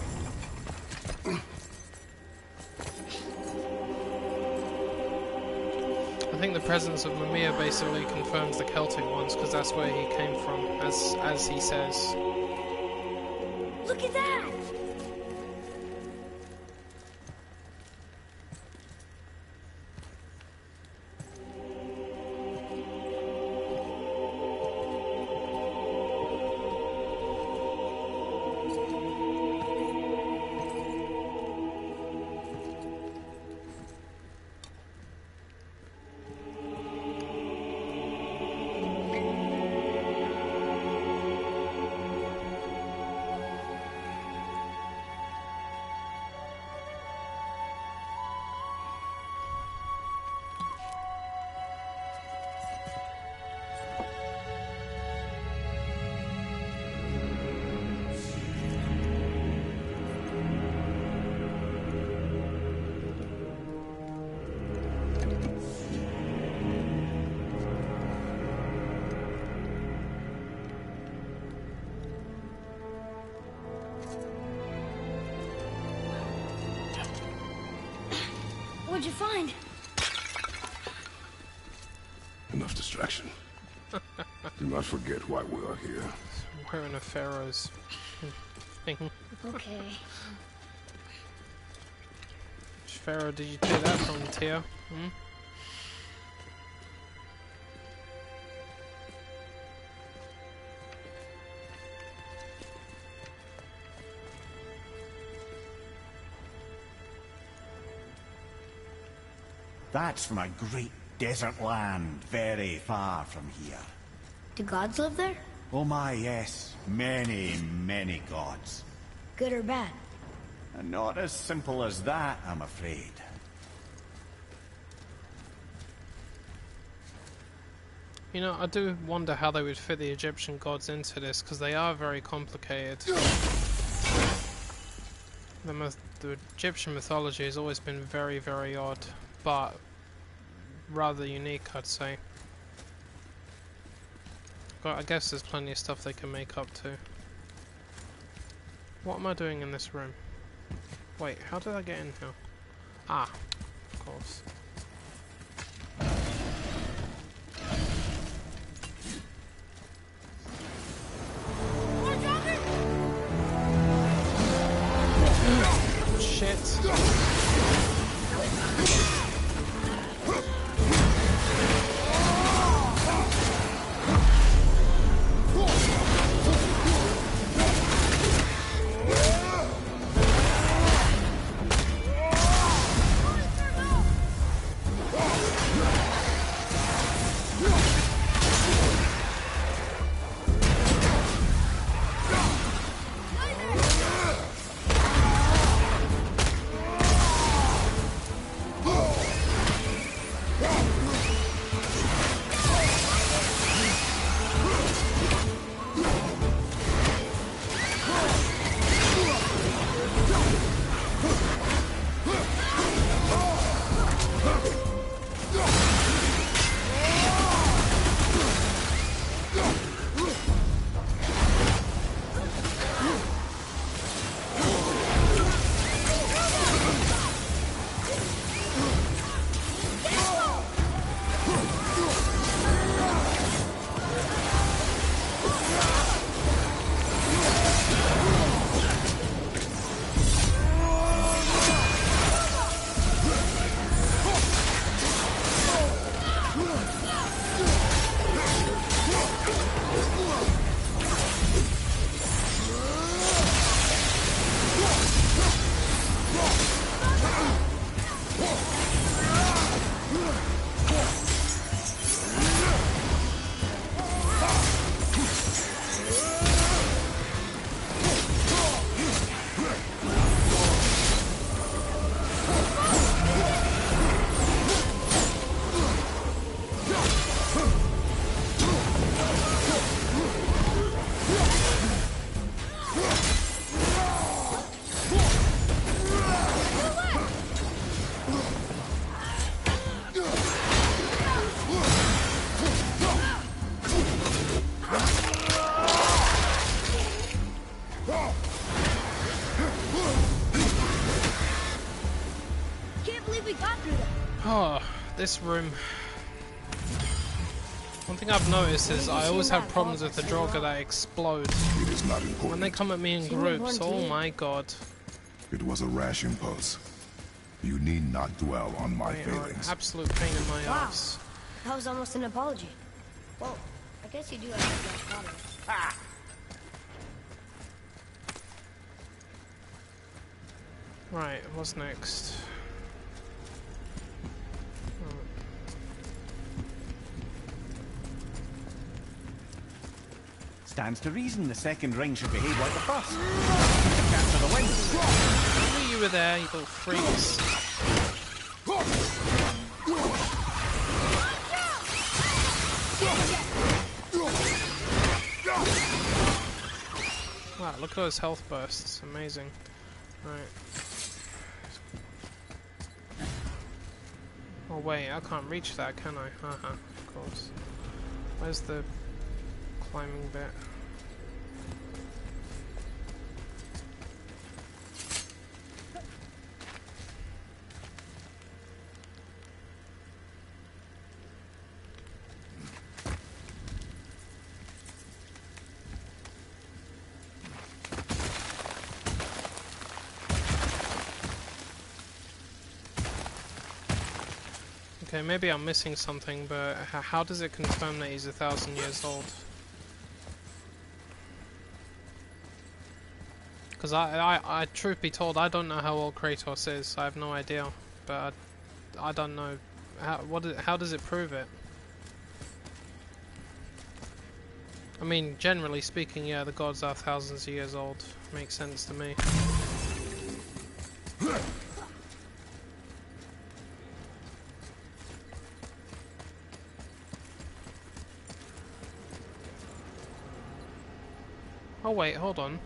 I think the presence of Mimir basically confirms the Celtic ones, because that's where he came from, as he says. Look at that! What'd you find? Enough distraction. Do not forget why we are here. Wearing a pharaoh's thing. Okay. Which pharaoh did you take that from, Tia? Hmm? That's from a great desert land, very far from here. Do gods live there? Oh my, yes. Many, many gods. Good or bad? And not as simple as that, I'm afraid. You know, I do wonder how they would fit the Egyptian gods into this, because they are very complicated. The Egyptian mythology has always been very, very odd, but rather unique, I'd say. But I guess there's plenty of stuff they can make up to. What am I doing in this room? Wait, how did I get in here? Ah, of course. Shit. Oh, this room. One thing I've noticed is I always have problems with the Draugr that explode. It is not important. When they come at me in groups, oh my god. It was a rash impulse. You need not dwell on my They are an failings. absolute pain in my ass. That was almost an apology. Well, I guess you do have a bad father. Right, what's next? Stands to reason the second ring should behave like the first. Capture the wings. I knew you were there, you little freaks. Wow, look at those health bursts. Amazing. Right. Oh wait, I can't reach that, can I? Haha, of course. Where's the climbing bit? Okay, maybe I'm missing something, but how does it confirm that he's 1,000 years old? Because I, truth be told, I don't know how old Kratos is. I have no idea, but I don't know. How does it prove it? I mean, generally speaking, yeah, the gods are thousands of years old. Makes sense to me. Oh wait, hold on.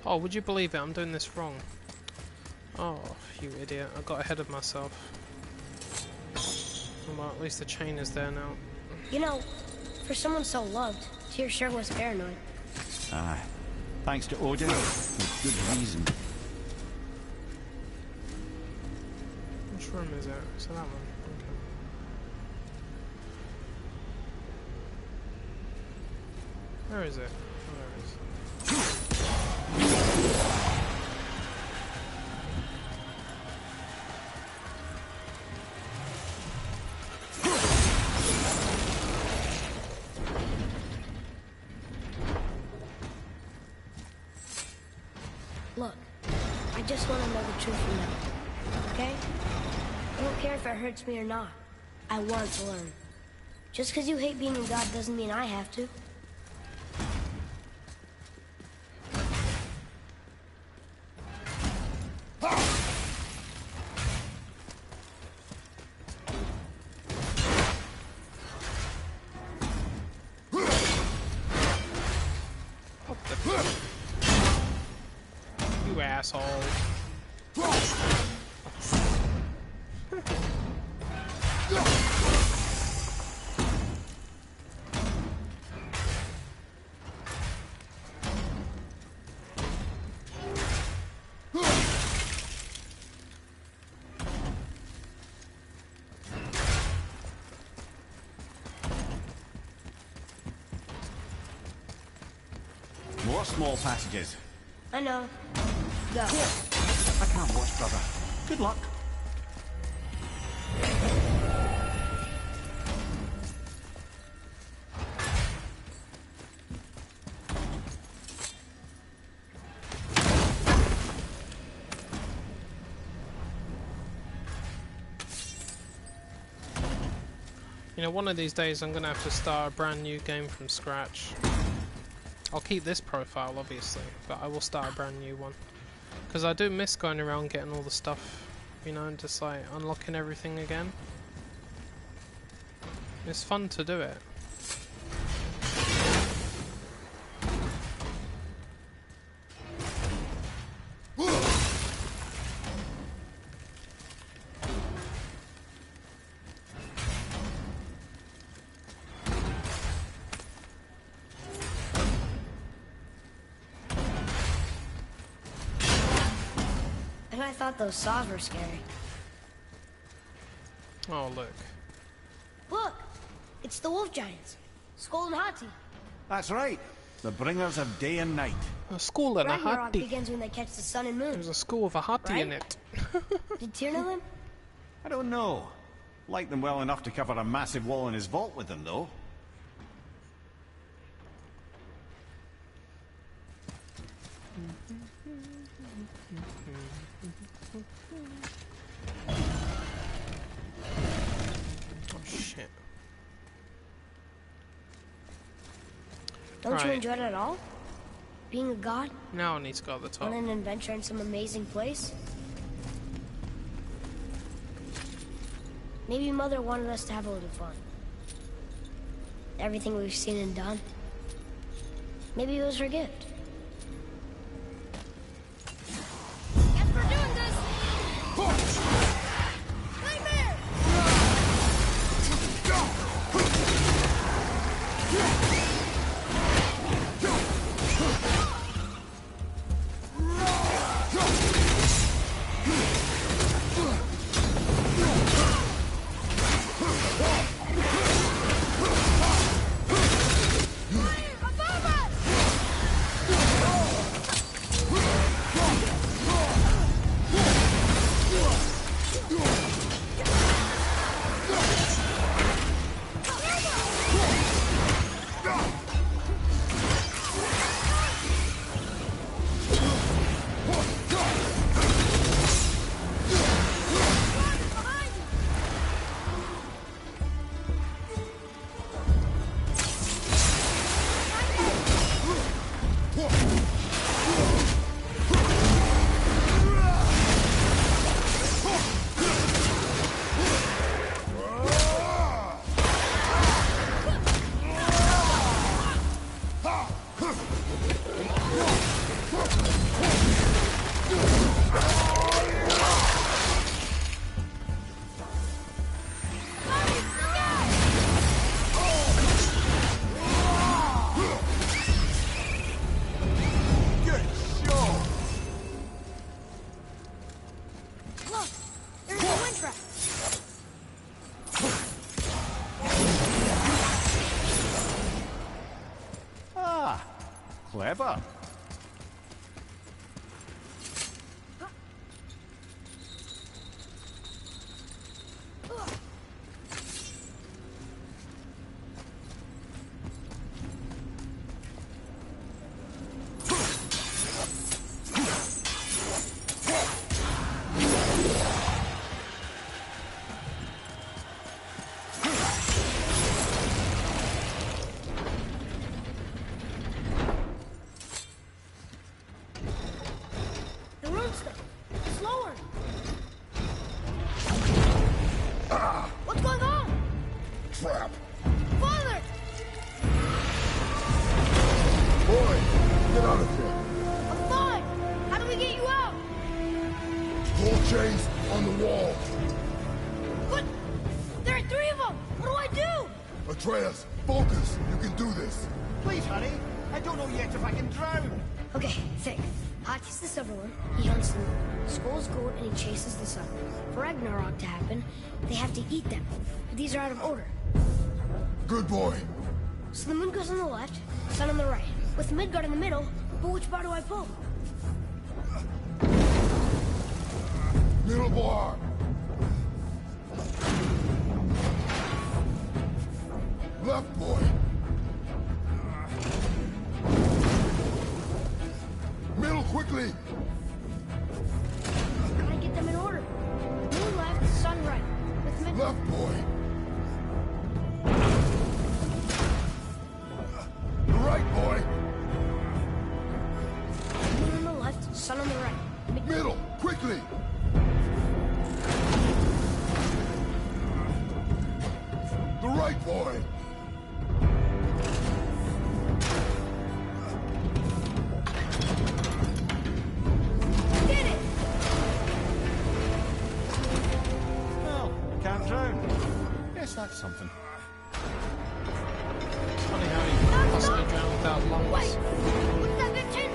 Oh, would you believe it? I'm doing this wrong. Oh, you idiot. I got ahead of myself. Well, at least the chain is there now. You know, for someone so loved, Tyr sure was paranoid. Aye. Thanks to Odin, with good reason. Which room is it? So that one. Okay. Where is it? Oh, there it is. Look, I just want to know the truth from now, okay? I don't care if it hurts me or not. I want to learn. Just because you hate being a god doesn't mean I have to. You asshole. More small passages. I know. Go. I can't watch, brother. Good luck. You know, one of these days I'm gonna have to start a brand new game from scratch. I'll keep this profile, obviously, but I will start a brand new one. Because I do miss going around getting all the stuff, you know, and just like unlocking everything again. It's fun to do it. And I thought those saws were scary. Oh, look. Look! It's the wolf giants. Skull and Hati. That's right. The bringers of day and night. A school and a Ragnarok hati. begins when they catch the sun and moon. There's a school with a hati in Right? it. Did Tyr know them? I don't know. Like them well enough to cover a massive wall in his vault with them, though. Oh shit. Don't you Right. enjoy it at all? Being a god? Now I need to go at the top. On an adventure in some amazing place? Maybe Mother wanted us to have a little fun. Everything we've seen and done. Maybe it was her gift. Guess we're doing this! Nightmare! Fire above us! Clever. The rune stuff. Slower. What's going on? Trap! Father! Boy, get out of here! I'm fine. How do we get you out? Pull chains on the wall! But there are 3 of them. What do I do? Atreus, focus! You can do this! Please, honey. I don't know yet if I can drown. Okay, think. Hockey's the silver one. He hunts them. Skull's gold, and he chases the sun. For Ragnarok to happen, they have to eat them. But these are out of order. Good boy! So the moon goes on the left, sun on the right. With Midgard in the middle, but which bar do I pull? Middle bar! Left, boy! Middle, quickly! Gotta get them in order. Moon left, sun right. With Midgard. Left, boy! The right, boy! Moon on the left, sun on the right. Middle, quickly! The right, boy! Did it! Well, can't drown. Guess that's something. Funny how you can possibly drown without lungs. Wait! What's that big chain?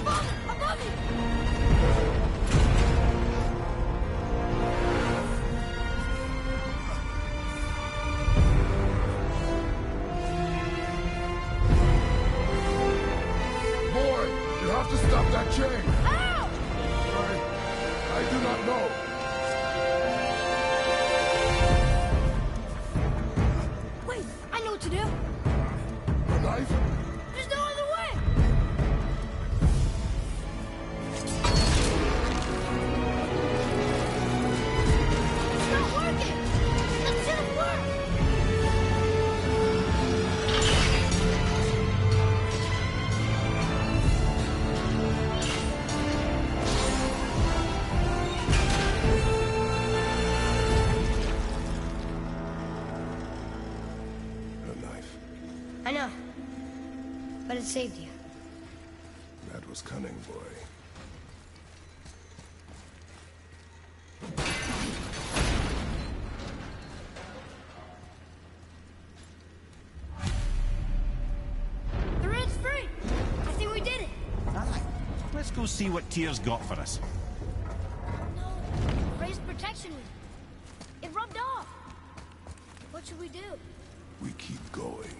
Father, above you! Boy, you have to stop that chain! Ow! I do not know. Wait, I know what to do. A knife? There's no other way! It's not working! It didn't work! A knife. I know. But it saved you. That was cunning, boy. The red's free! I think we did it! Aye. Let's go see what Tyr's got for us. No, raised protection. It rubbed off. What should we do? We keep going.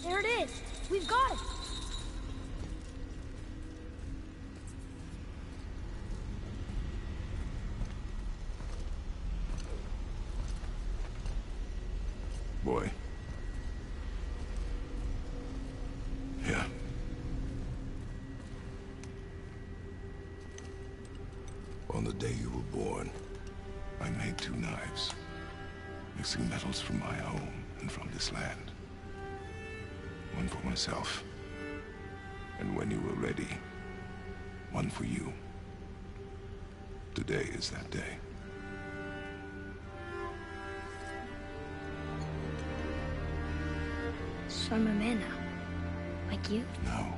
There it is. We've got it. Boy. Yeah. On the day you were born, I made 2 knives, mixing metals from my home and from this land. One for myself, and when you were ready, one for you. Today is that day. So I'm a man now. Like you? No.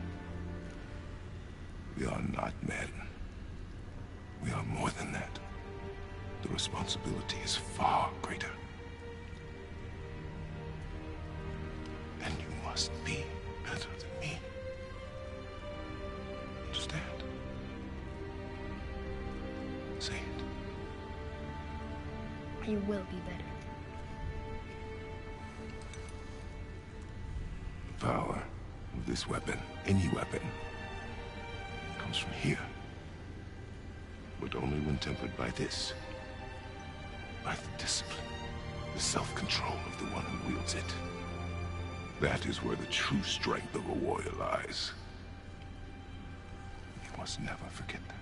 We are not men. We are more than that. The responsibility is far greater. And you must be better than me. Understand? Say it. You will be better. power of this weapon, any weapon, comes from here. But only when tempered by this. By the discipline, the self-control of the one who wields it. That is where the true strength of a warrior lies. You must never forget that.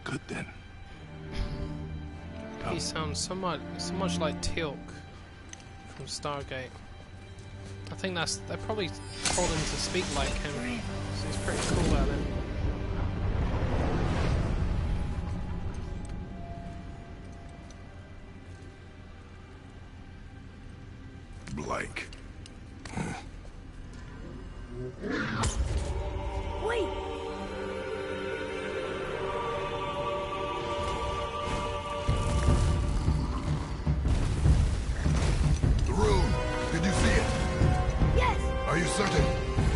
Good then. He sounds so much like Teal'c from Stargate. I think they probably told him to speak like him, so he's pretty cool at it. Blank. Wait! The rune. Did you see it? Yes! Are you certain?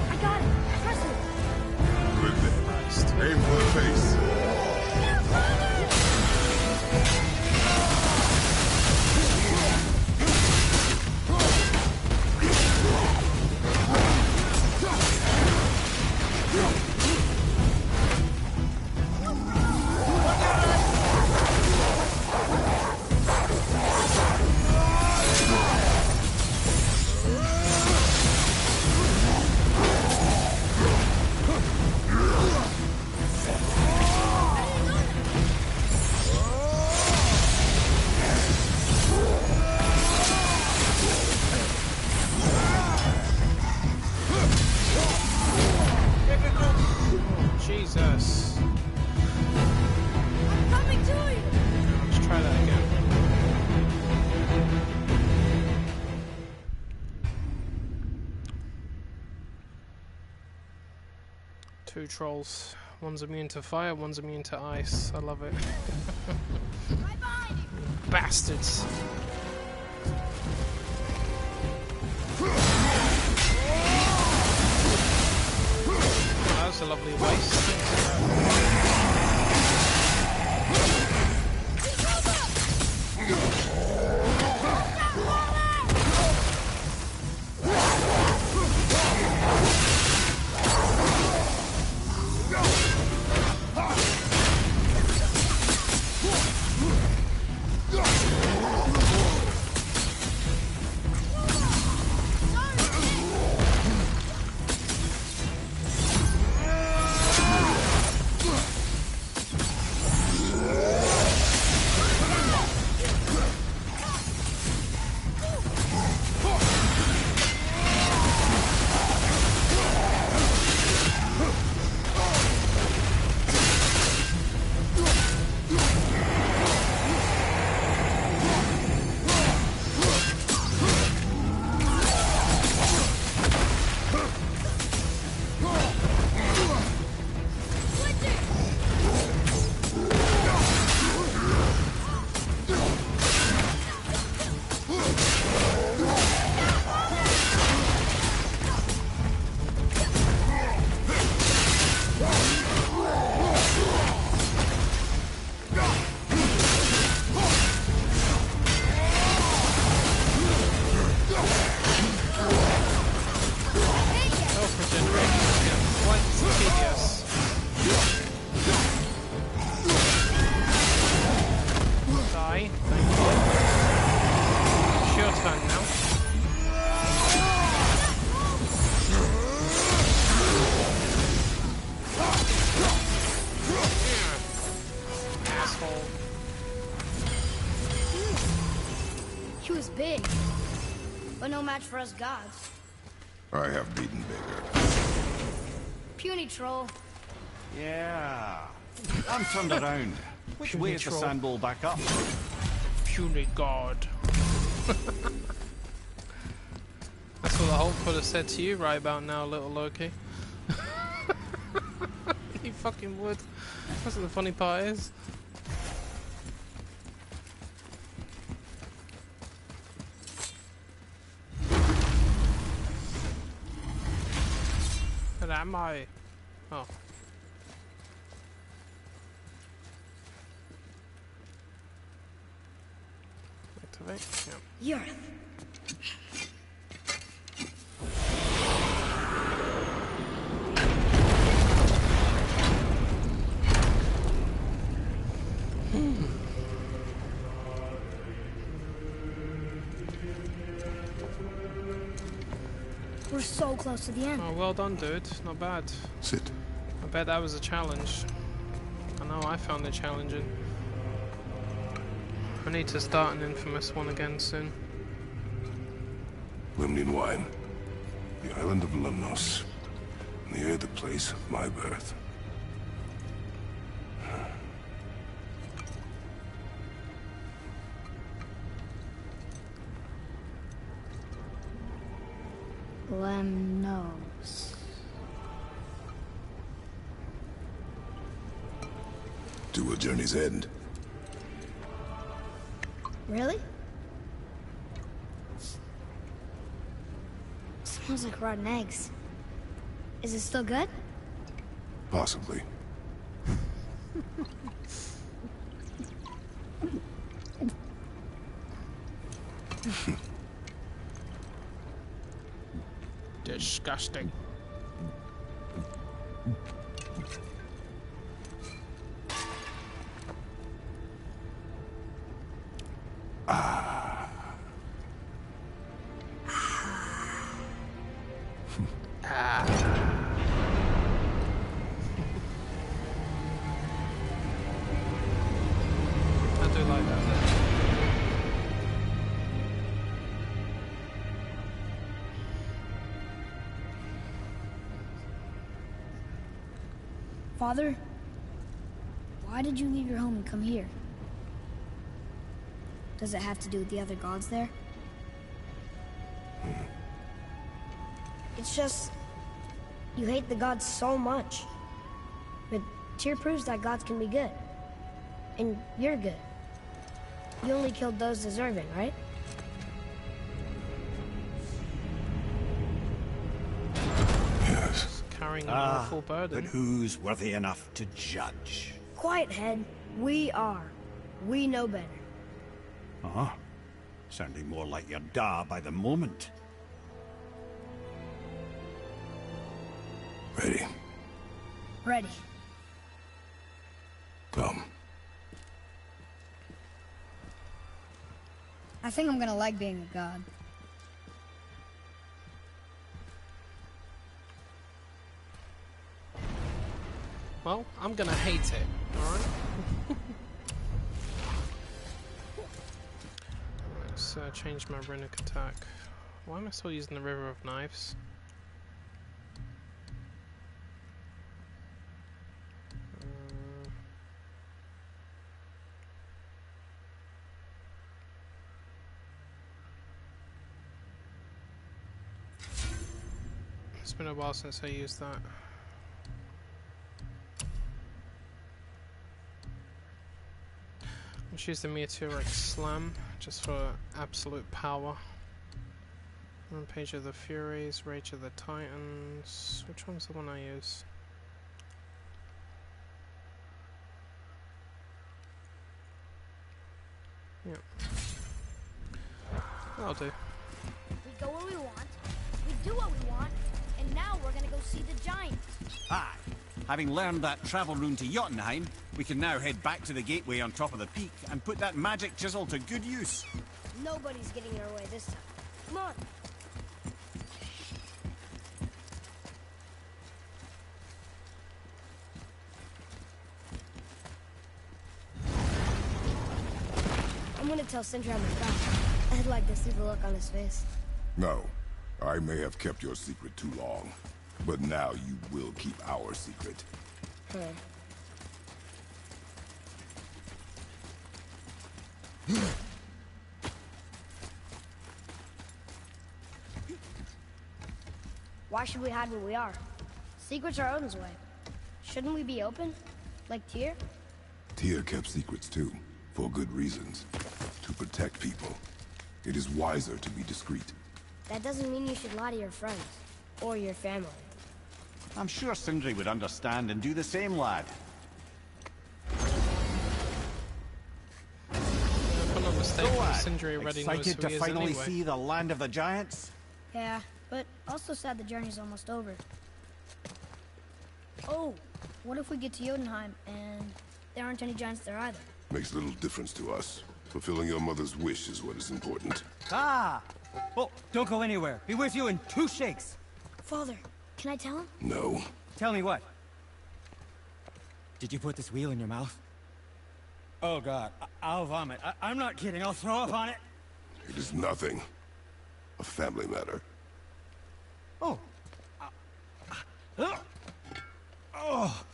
I got it. Trust me. Good then. Aim for the face. Jesus. I'm coming to you! Let's try that again. Two trolls. One's immune to fire, one's immune to ice. I love it. Right behind you! Bastards. That was a lovely waste. big, but no match for us gods. I have beaten bigger. Puny troll. Yeah. I'm turned around. Which Puny way is the troll. sandball back up? Puny god. That's what the Hulk would have said to you right about now, little Loki. He fucking would. That's what the funny part is. Where am I? Oh. activate. Yeah. Yarth. We're so close to the end. Oh, well done, dude. Not bad. Sit. I bet that was a challenge. I know I found it challenging. I need to start an infamous one again soon. Lemnian wine. The island of Lemnos. Near the place of my birth. Lemnos. To a journey's end. Really? Smells like rotten eggs. Is it still good? Possibly. Disgusting. I do like that. Father, why did you leave your home and come here? Does it have to do with the other gods there? It's just... you hate the gods so much. But Tyr proves that gods can be good. And you're good. You only killed those deserving, right? Yes. Carrying an awful burden. But who's worthy enough to judge? Quiet, head. We are. We know better. Uh-huh. Sounding more like your da by the moment. Ready. Ready. Come. I think I'm gonna like being a god. Well, I'm gonna hate it, alright? Let's change my runic attack. Why am I still using the River of Knives? It's been a while since I used that. Let's use the meteoric slam just for absolute power. Rampage of the Furies, Rage of the Titans. Which one's the one I use? Yep. That'll do. We go where we want, we do what we want, and now we're gonna go see the giants. Aye. Having learned that travel rune to Jotunheim, we can now head back to the gateway on top of the peak and put that magic chisel to good use. Nobody's getting in our way this time. Come on. I'm gonna tell Sindri I'm back. I'd like to see the look on his face. No. I may have kept your secret too long. But now you will keep our secret. Why should we hide where we are? Secrets are Odin's way. Shouldn't we be open? Like Tyr? Tyr kept secrets too, for good reasons. To protect people. It is wiser to be discreet. That doesn't mean you should lie to your friends. Or your family. I'm sure Sindri would understand and do the same, lad. If I'm not stay So what? incendiary already knows Excited who to he is finally anyway. see the land of the giants? Yeah, but also sad the journey's almost over. Oh, what if we get to Jotunheim and there aren't any giants there either? Makes little difference to us. Fulfilling your mother's wish is what is important. Ah! Oh, don't go anywhere. Be with you in 2 shakes. Father, can I tell him? No. Tell me what? Did you put this wheel in your mouth? Oh, God. I'll vomit. I'm not kidding. I'll throw up on it. It is nothing. A family matter. Oh. Oh.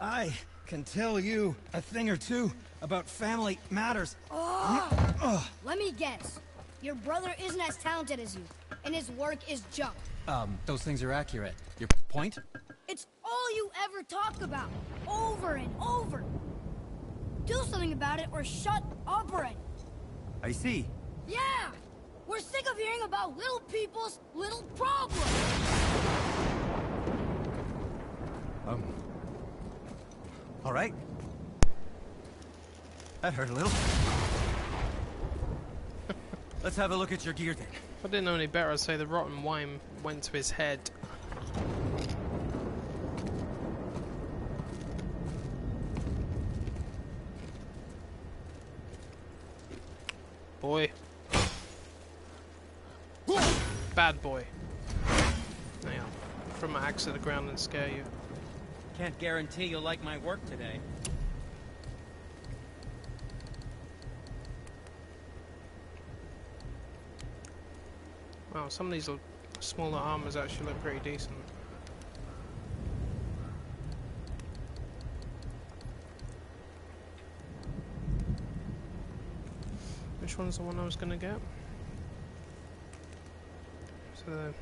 I can tell you a thing or two about family matters. Let me guess. Your brother isn't as talented as you, and his work is junk. Those things are accurate. Your point? It's all you ever talk about, over and over. Do something about it or shut up already. I see. Yeah! We're sick of hearing about little people's little problems. All right. That hurt a little. Let's have a look at your gear then. If I didn't know any better, I'd say the rotten wine went to his head. Boy. Bad boy. Now, throw my axe at the ground and scare you. Can't guarantee you'll like my work today. Wow, some of these smaller armors actually look pretty decent. Which one's the one I was gonna get? So.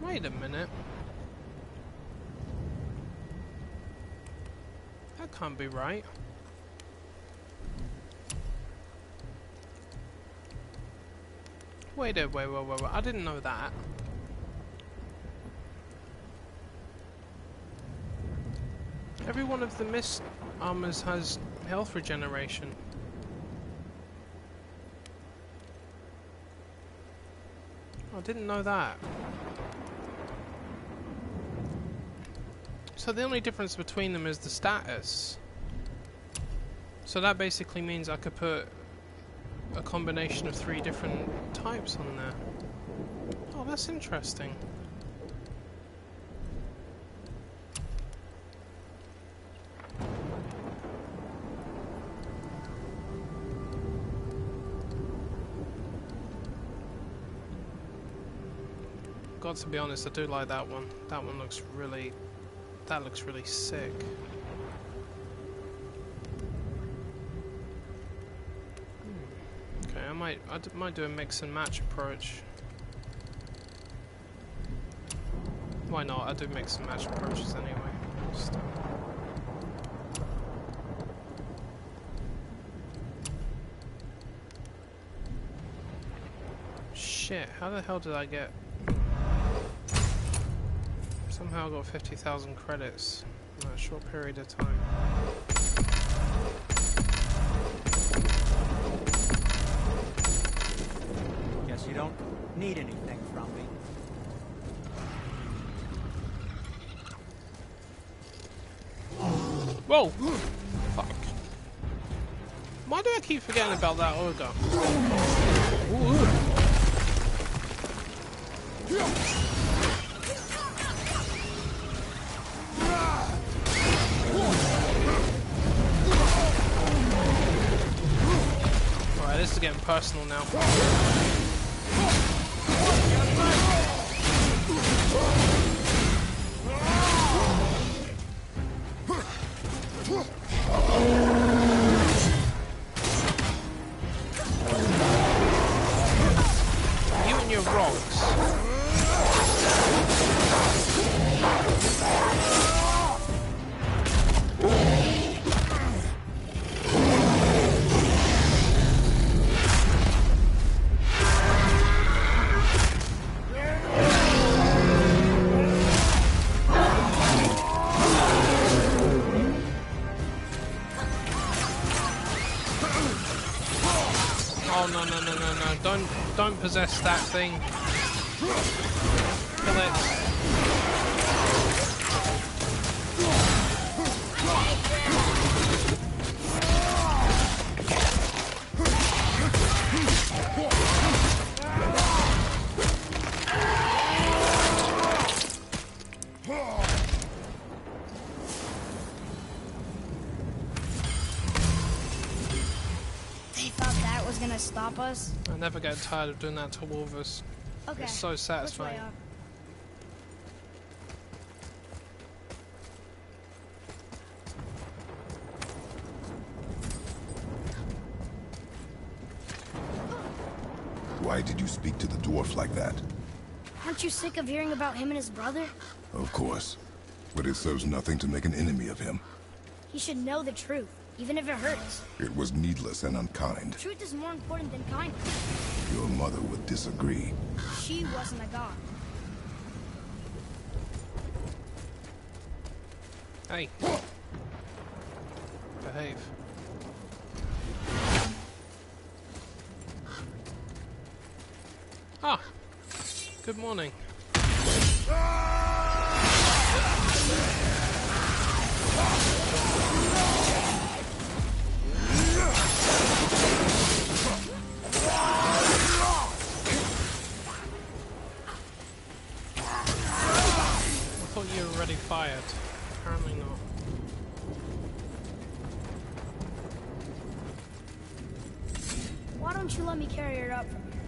Wait a minute. That can't be right. Wait. I didn't know that. Every one of the mist armors has health regeneration. I didn't know that. So the only difference between them is the status. So that basically means I could put a combination of 3 different types on there. Oh, that's interesting. Got to be honest, I do like that one. That one looks really... that looks really sick. Okay, I might do a mix and match approach. Why not? I do mix and match approaches anyway. Just, shit, how the hell did I get... Somehow I got 50,000 credits in a short period of time. Guess you don't need anything from me. Whoa! Fuck. Why do I keep forgetting about that ogre? Ooh. Alright, this is getting personal now. You and your rocks. don't possess that thing. Kill it. Gonna stop us? I never get tired of doing that to Wolvers. Okay. It's so satisfying. Why did you speak to the dwarf like that? Aren't you sick of hearing about him and his brother? Of course. But it serves nothing to make an enemy of him. He should know the truth, even if it hurts. It was needless and unkind. Truth is more important than kindness. Your mother would disagree. She wasn't a god. Hey. Behave. Ah. Good morning. I thought you were already fired. Apparently not. Why don't you let me carry her up from here?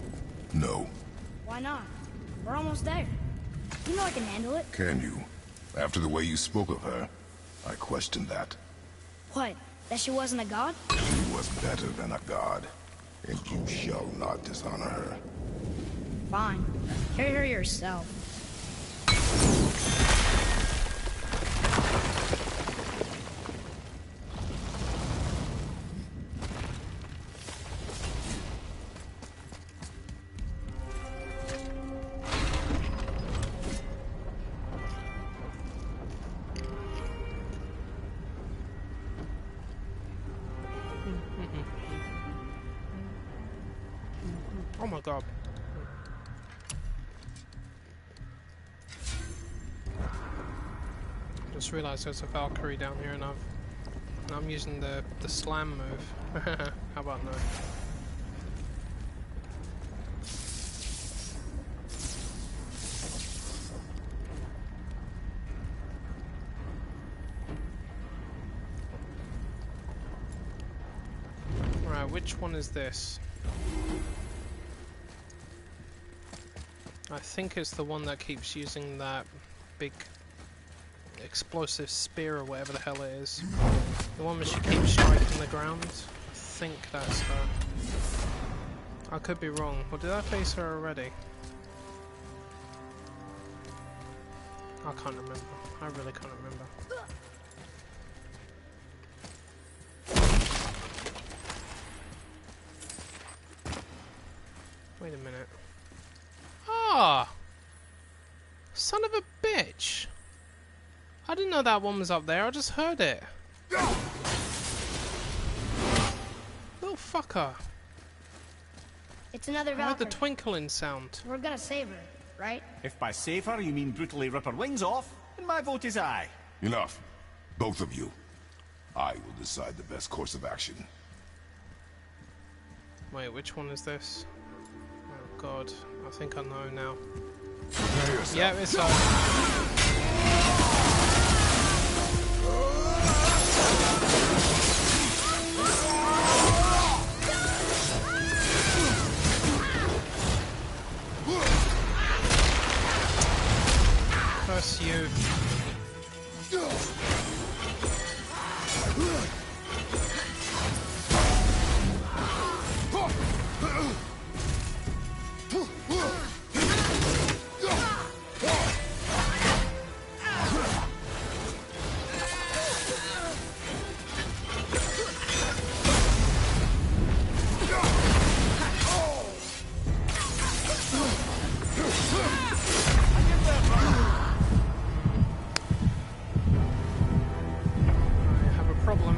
No. Why not? We're almost there. You know I can handle it. Can you? After the way you spoke of her, I question that. What? That she wasn't a god? She was better than a god, and you shall not dishonor her. Fine. Carry her yourself. Oh my god. Just realised there's a Valkyrie down here and I'm using the slam move. How about no? Right, which one is this? I think it's the one that keeps using that big explosive spear or whatever the hell it is. The one where she keeps striking the ground. I think that's her. I could be wrong. Or did I face her already? I can't remember. I really can't remember. Wait a minute. Ah! Son of a bitch! I didn't know that one was up there, I just heard it. Little fucker. It's another I heard Valkyrie. the twinkling sound. We're gonna save her, right? If by save her you mean brutally rip her wings off, then my vote is aye. Enough. Both of you. I will decide the best course of action. Wait, which one is this? Oh god, I think I know now. Prepare yourself. Yeah, it's her. Curse you. Problem.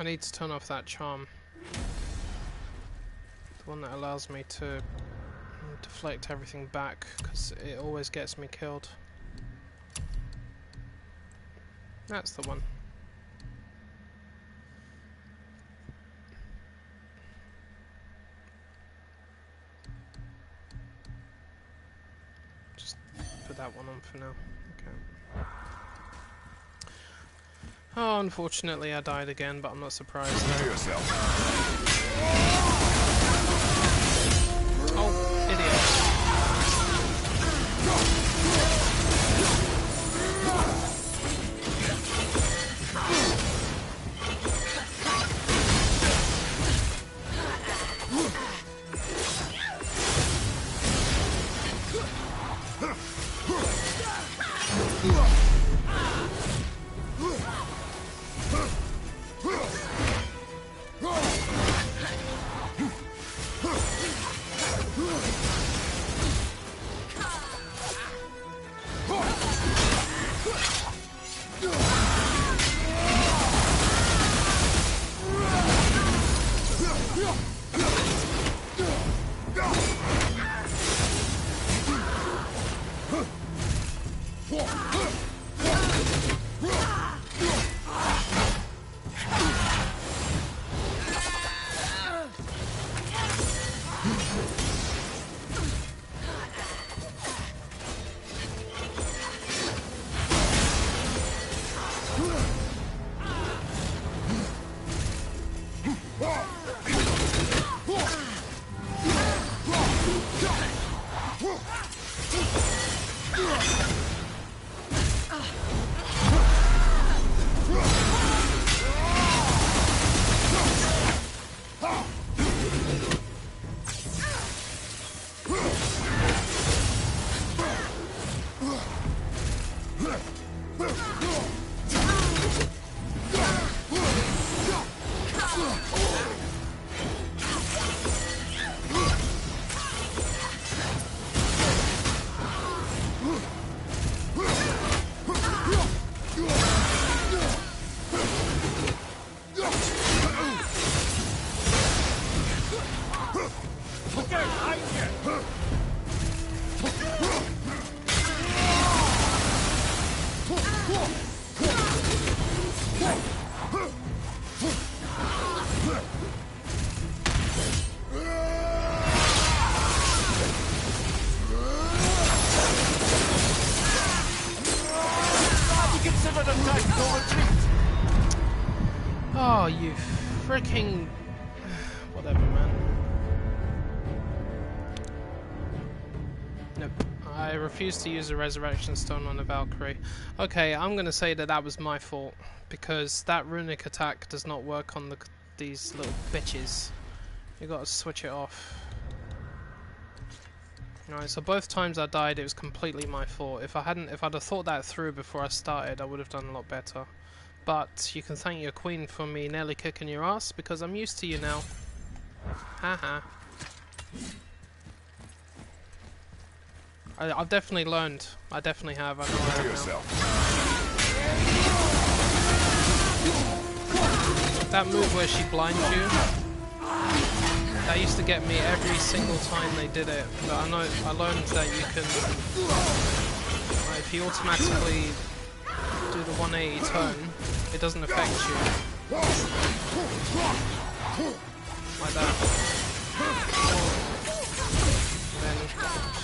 I need to turn off that charm. The one that allows me to deflect everything back, because it always gets me killed. That's the one. Just put that one on for now. Okay. Oh, unfortunately I died again, but I'm not surprised. Prepare yourself. Oh, idiot. Oh, you freaking... whatever, man. Nope. I refuse to use a resurrection stone on a Valkyrie. Okay, I'm gonna say that that was my fault, because that runic attack does not work on these little bitches. You gotta switch it off. Alright, so both times I died, it was completely my fault. If I'd have thought that through before I started, I would have done a lot better. But you can thank your queen for me nearly kicking your ass, because I'm used to you now. Haha. I've definitely learned. I definitely have. I know I have now. That move where she blinds you, that used to get me every single time they did it. But I learned that you can, if you automatically do the 180 turn, it doesn't affect you. Like that. And then she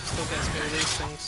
still gets me with these things.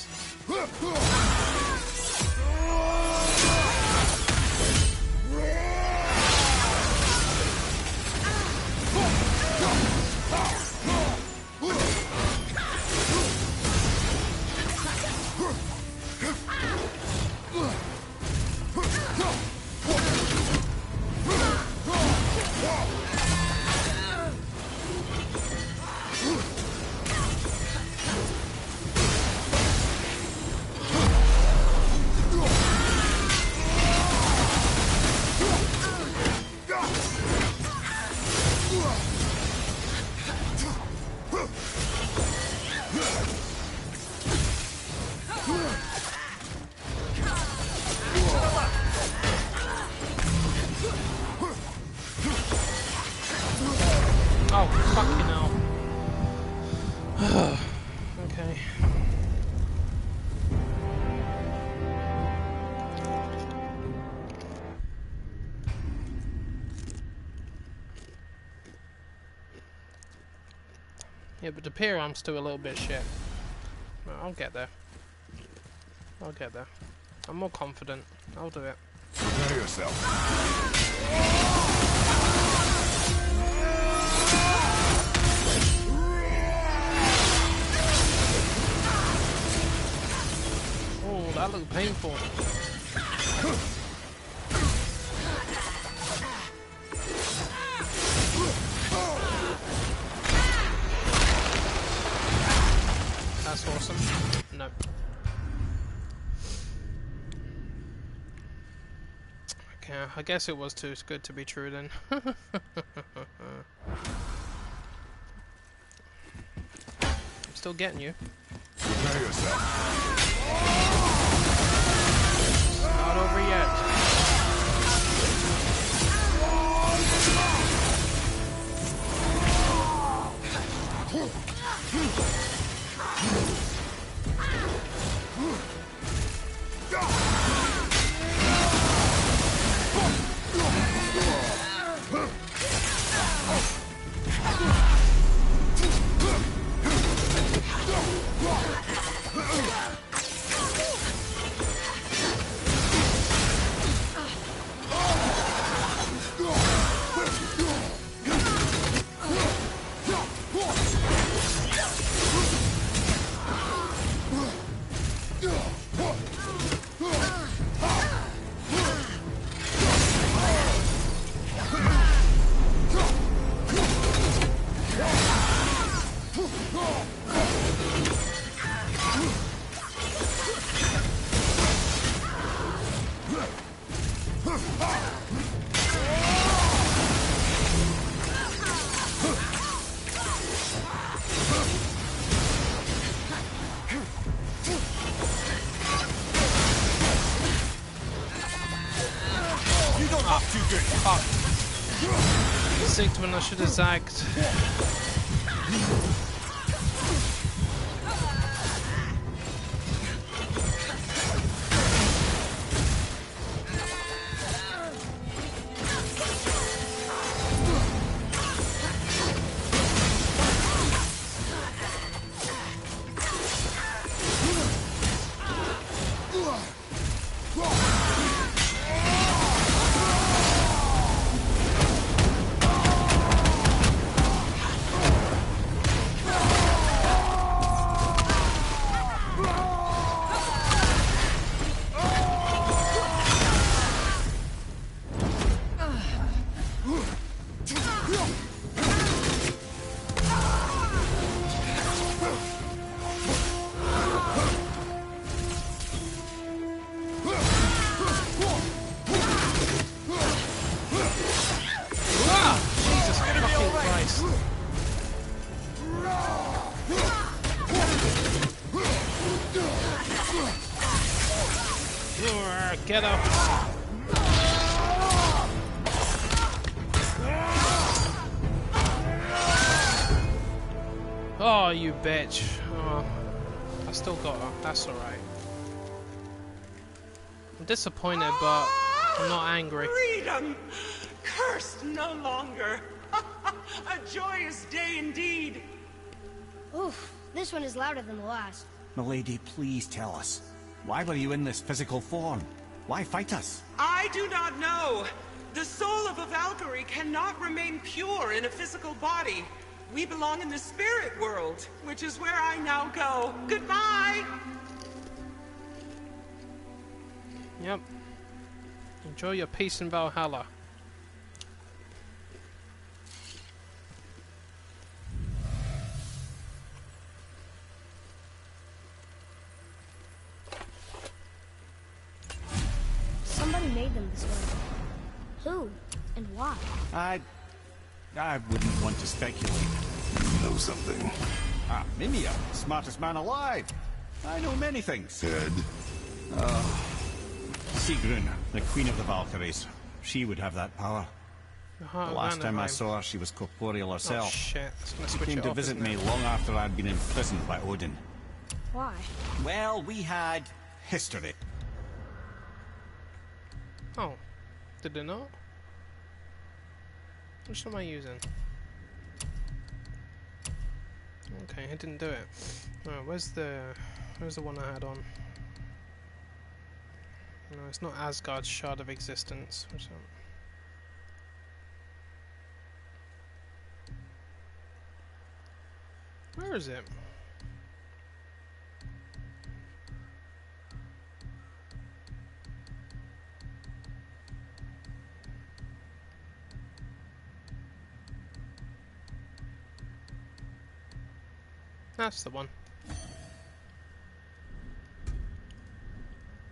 Yeah, but the pier I'm still a little bit shit. No, I'll get there. I'll get there. I'm more confident. I'll do it. Prepare yourself. Oh, that looked painful. That's awesome. No. Okay, I guess it was too good to be true then. I'm still getting you. Prepare yourself. Not over yet. Fuck. Zigged when I should have zagged. Get up. Oh, you bitch. Oh, I still got her. That's alright. I'm disappointed, but I'm not angry. Freedom! Cursed no longer. A joyous day indeed. Oof, this one is louder than the last. Milady, please tell us. Why were you in this physical form? Why fight us? I do not know. The soul of a Valkyrie cannot remain pure in a physical body. We belong in the spirit world, which is where I now go. Goodbye! Yep. Enjoy your peace in Valhalla. Somebody made them this way. Who? And why? I wouldn't want to speculate. You know something? Ah, Mimir, smartest man alive. I know many things. Dead? Sigrun, the queen of the Valkyries. She would have that power. The last time I saw her, she was corporeal herself. Oh shit, that's gonna She switch came it to off, visit isn't me it? long after I'd been imprisoned by Odin. Why? Well, we had history. Oh, did they not? Which am I using? Okay, it didn't do it. Alright, where's the one I had on? No, it's not Asgard's Shard of Existence. What's that? Where is it? That's the one.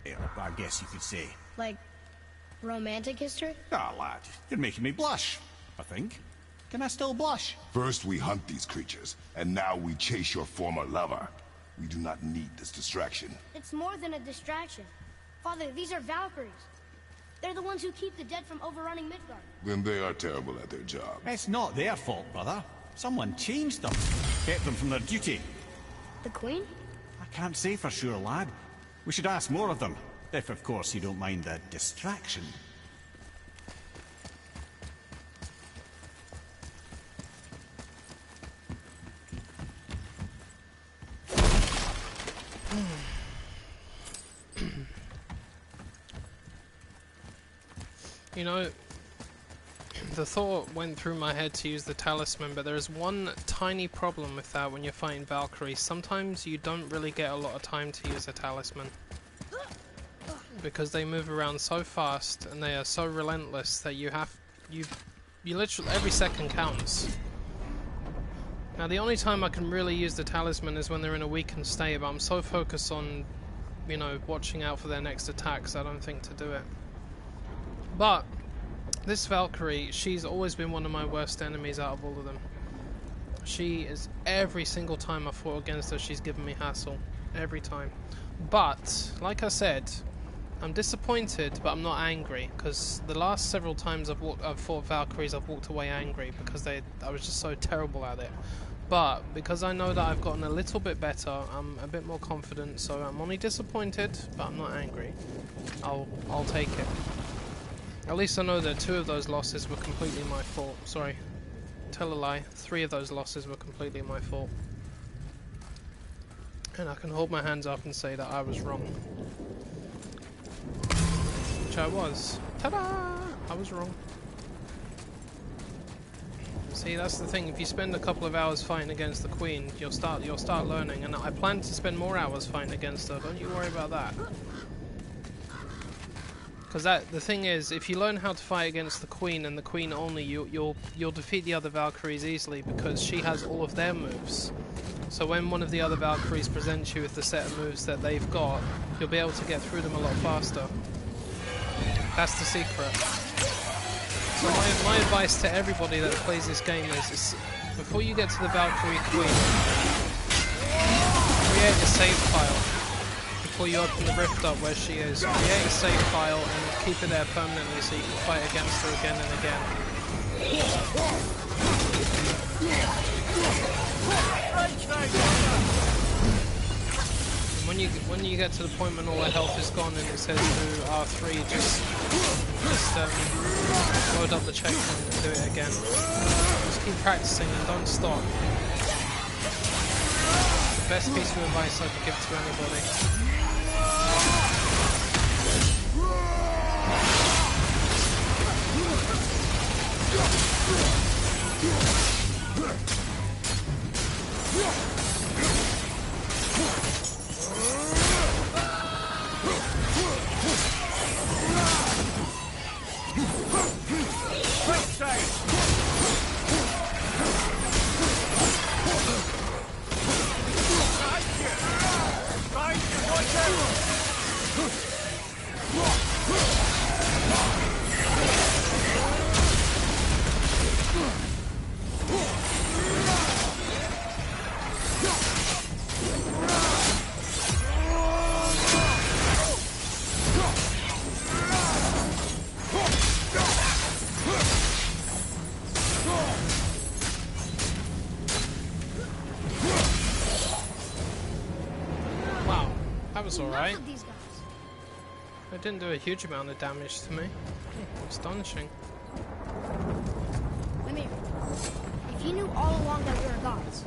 Yeah, I guess you could say. Like, romantic history? Ah, lad, you're making me blush, I think. Can I still blush? First we hunt these creatures, and now we chase your former lover. We do not need this distraction. It's more than a distraction. Father, these are Valkyries. They're the ones who keep the dead from overrunning Midgard. Then they are terrible at their job. It's not their fault, brother. Someone changed them. Kept them from their duty. The Queen? I can't say for sure, lad. We should ask more of them. If, of course, you don't mind the distraction. You know, the thought went through my head to use the talisman, but there's one tiny problem with that when you're fighting Valkyries. Sometimes you don't really get a lot of time to use a talisman, because they move around so fast and they are so relentless that you literally, every second counts. Now the only time I can really use the talisman is when they're in a weakened state, but I'm so focused on, you know, watching out for their next attacks, I don't think to do it. But this Valkyrie, she's always been one of my worst enemies out of all of them. She is, every single time I fought against her, she's given me hassle. Every time. But, like I said, I'm disappointed, but I'm not angry, because the last several times I've fought Valkyries, I've walked away angry, because I was just so terrible at it. But, because I know that I've gotten a little bit better, I'm a bit more confident, so I'm only disappointed, but I'm not angry. I'll take it. At least I know that 2 of those losses were completely my fault. Sorry, tell a lie. 3 of those losses were completely my fault. And I can hold my hands up and say that I was wrong. Which I was. Ta-da! I was wrong. See, that's the thing. If you spend a couple of hours fighting against the Queen, you'll start learning. And I plan to spend more hours fighting against her. Don't you worry about that. Because the thing is, if you learn how to fight against the Queen and the Queen only, you'll defeat the other Valkyries easily, because she has all of their moves. So when one of the other Valkyries presents you with the set of moves that they've got, you'll be able to get through them a lot faster. That's the secret. So my advice to everybody that plays this game is before you get to the Valkyrie Queen, create a save file. Before you open the rift up where she is, create a save file and keep it there permanently so you can fight against her again and again. And when you get to the point when all her health is gone and it says do R3, just load up the checkpoint and do it again. Just keep practicing and don't stop. The best piece of advice I could give to anybody. Alright. It didn't do a huge amount of damage to me. Astonishing. Lemire, if you knew all along that we were gods,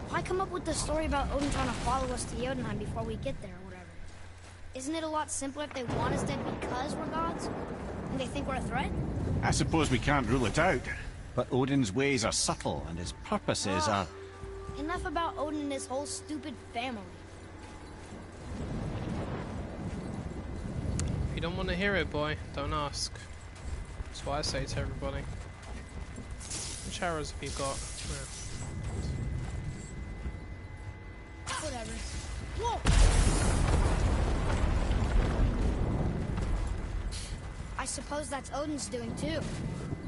Why come up with the story about Odin trying to follow us to Jotunheim before we get there or whatever? Isn't it a lot simpler if they want us dead because we're gods? And they think we're a threat? I suppose we can't rule it out. But Odin's ways are subtle, and his purposes are... Enough about Odin and his whole stupid family. If you don't want to hear it, boy, don't ask. That's what I say to everybody. Which arrows have you got? Whatever. Whoa! I suppose that's Odin's doing too.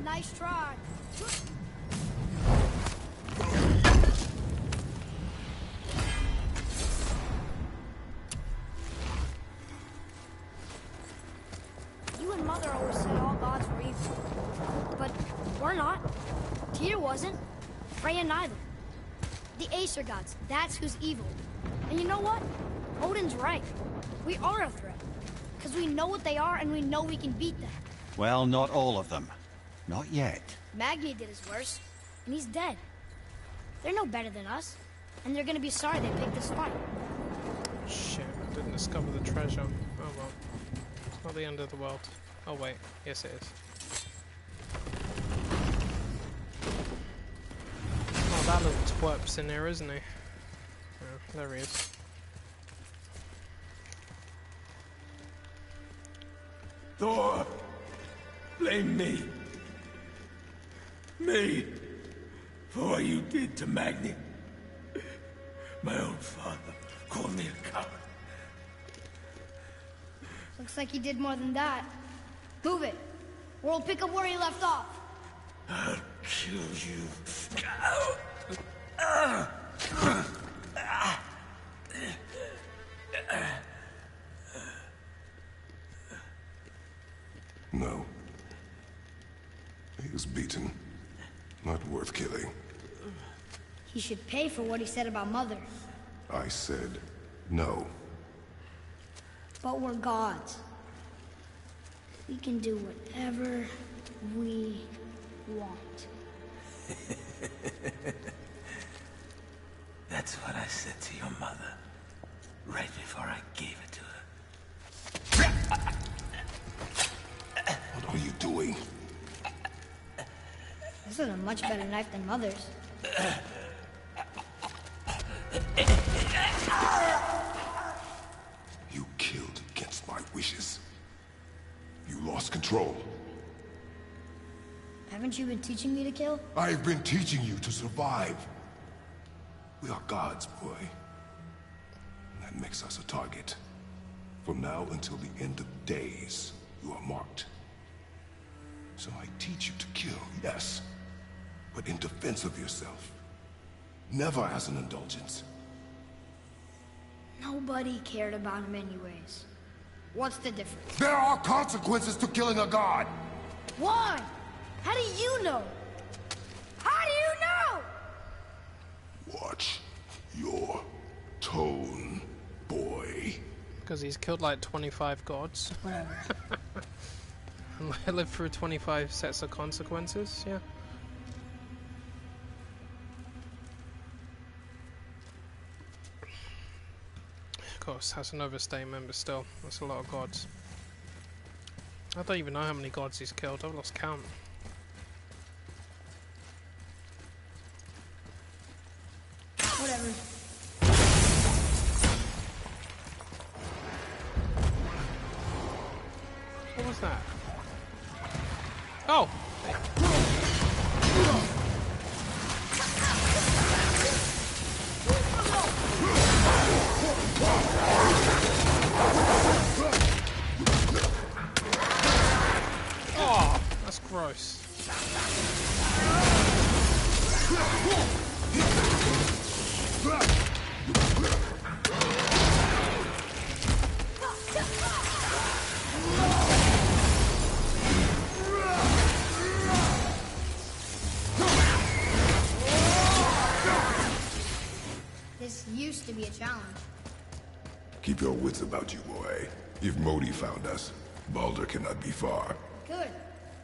Nice try. You and Mother always said all gods were evil. But we're not. Tyr wasn't. Freya neither. The Aesir gods, that's who's evil. And you know what? Odin's right. We are a threat. Because we know what they are and we know we can beat them. Well, not all of them. Not yet. Magni did his worst, and he's dead. They're no better than us, and they're gonna be sorry they picked this fight. Shit, I didn't discover the treasure. Oh well. It's not the end of the world. Oh wait, yes it is. Oh, that little twerp's in there, isn't he? Oh, there he is. Thor! Blame me. Me. For what you did to Magni. My own father called me a coward. Looks like he did more than that. Move it, or we'll pick up where he left off. I'll kill you. No. He was beaten. Not worth killing. He should pay for what he said about Mother. I said no. But we're gods. We can do whatever we want. That's what I said to your mother. Right before I gave it to her. What are you doing? This is a much better knife than Mother's. You killed against my wishes. You lost control. Haven't you been teaching me to kill? I've been teaching you to survive. We are gods, boy. That makes us a target. From now until the end of days, you are marked. So I teach you to kill, yes, but in defense of yourself. Never as an indulgence. Nobody cared about him anyways. What's the difference? There are consequences to killing a god! Why? How do you know? How do you know? Watch your tone, boy. Because he's killed like 25 gods. Whatever. And I lived through 25 sets of consequences, yeah. Of course, that's an overstatement, but still, that's a lot of gods. I don't even know how many gods he's killed, I've lost count. Whatever. What was that? Oh! Oh, that's gross. This used to be a challenge. Keep your wits about you, boy. If Modi found us, Baldur cannot be far. Good.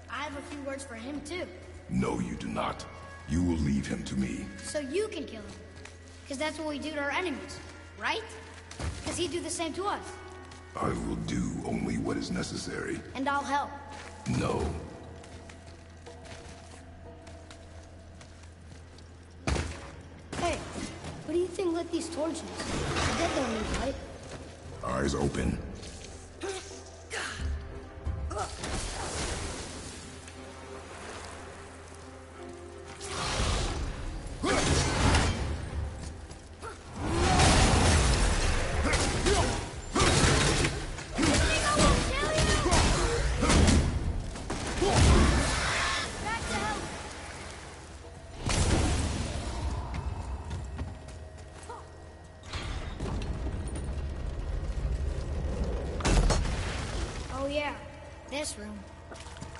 I have a few words for him too. No, you do not. You will leave him to me. So you can kill him. Because that's what we do to our enemies, right? Because he'd do the same to us. I will do only what is necessary. And I'll help. No. Hey, what do you think lit these torches? The dead don't need light. Eyes open. Oh yeah, this room.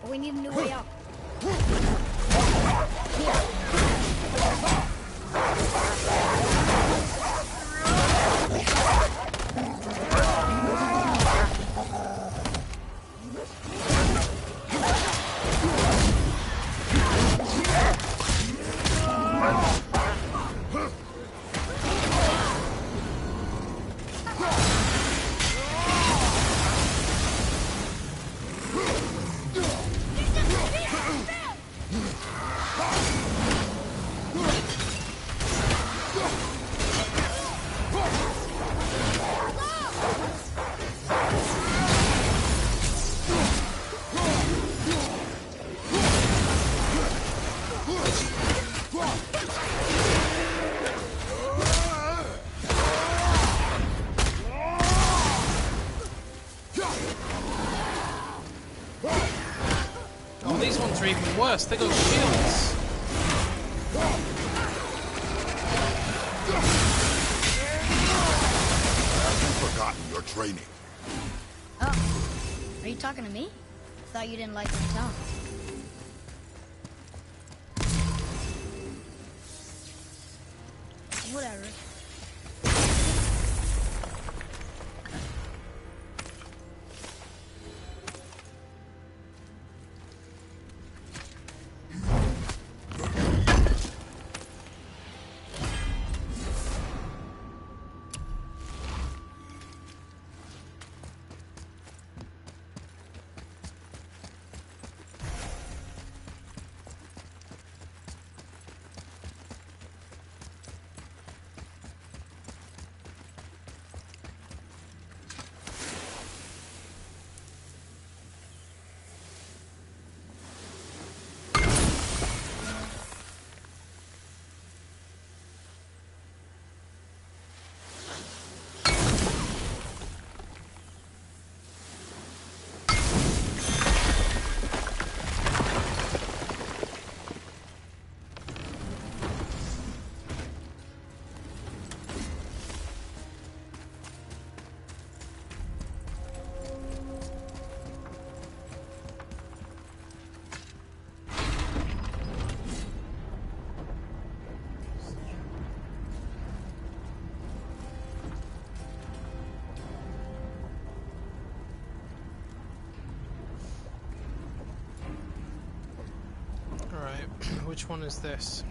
But we need a new way up. Oh, these ones are even worse. They got shields. Have you forgotten your training? Oh, are you talking to me? Thought you didn't like the tone. Whatever. Which one is this?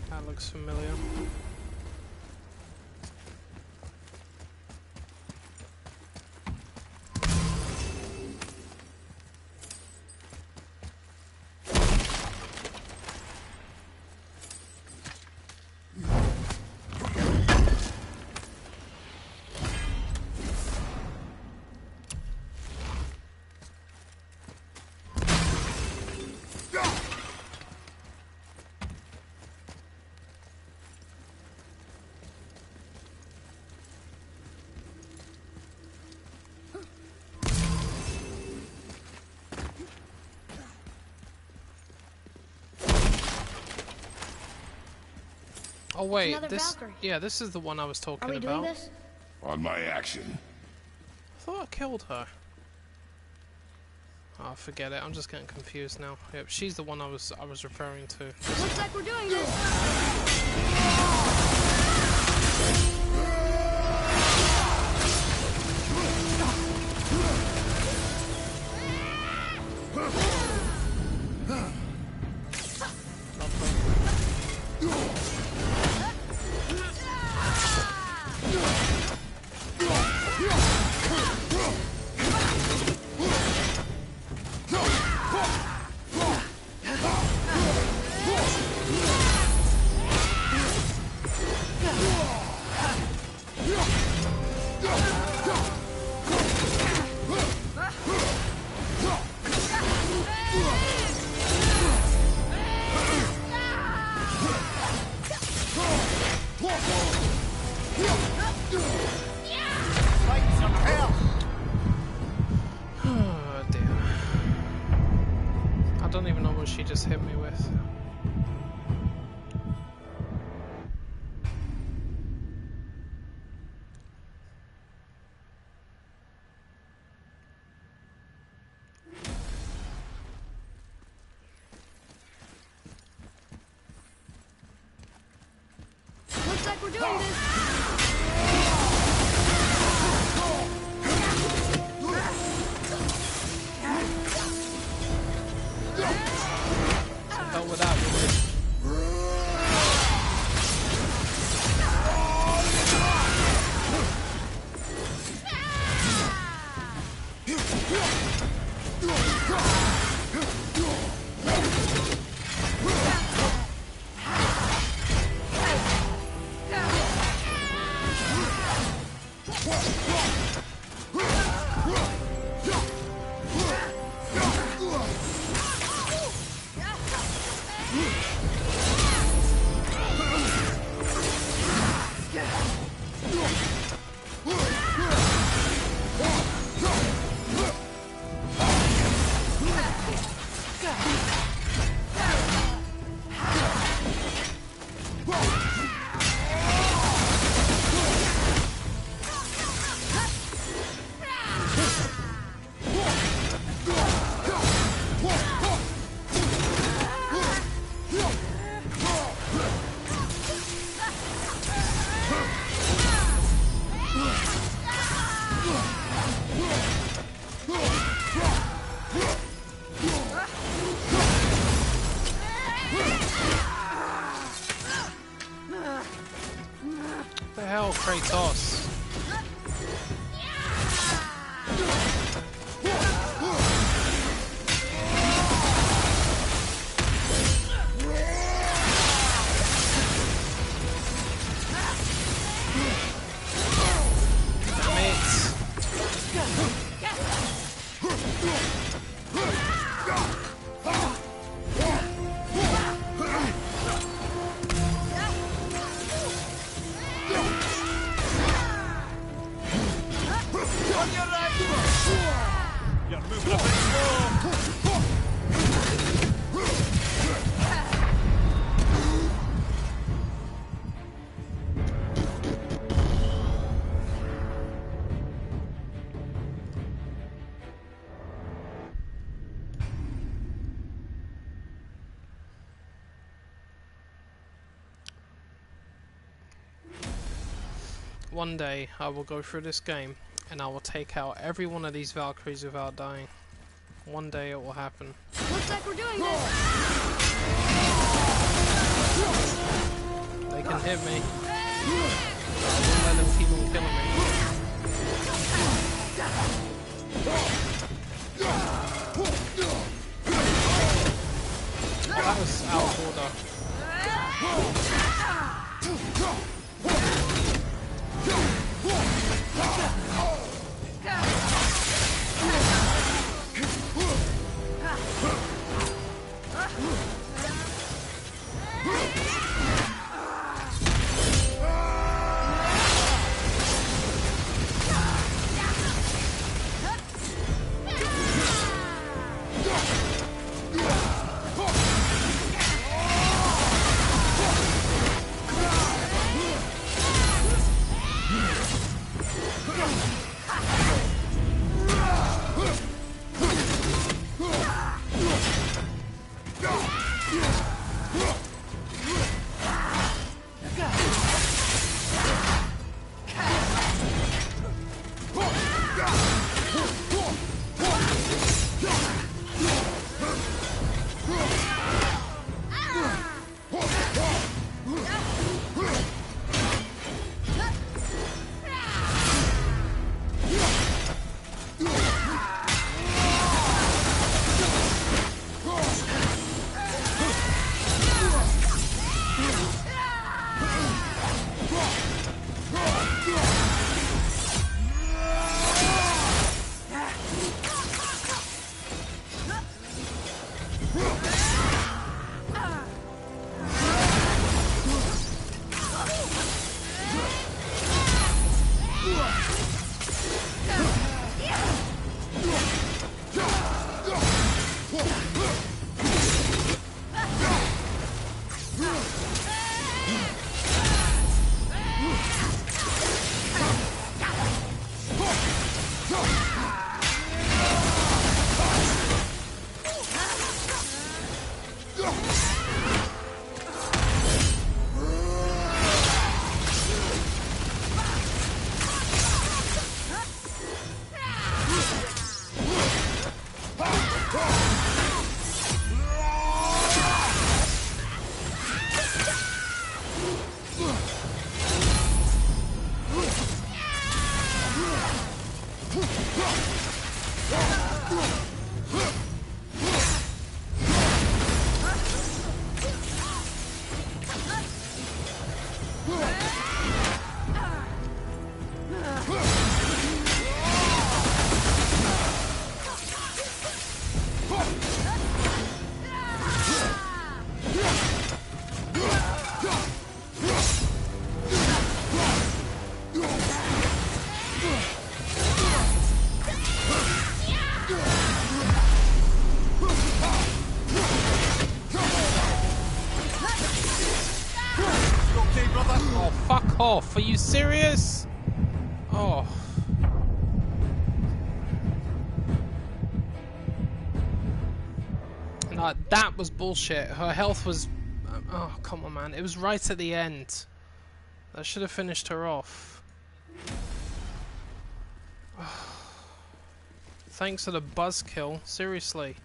That looks familiar. Oh wait, this Valkyrie. yeah, this is the one I was talking Are we about. doing this? On my action. I thought I killed her. Oh, forget it. I'm just getting confused now. Yep, she's the one I was referring to. Looks like we're doing this. Oh dear. I don't even know what she just hit me with. Looks like we're doing this. Hell with that woman. What the hell, Kratos? One day I will go through this game and I will take out every one of these Valkyries without dying. One day it will happen. Looks like we're doing this. They can hit me. I won't let them keep on killing me. That was out of order. Off. Are you serious? Oh. No, that was bullshit. Her health was... Oh, come on, man. It was right at the end. That should have finished her off. Thanks for the buzzkill. Seriously.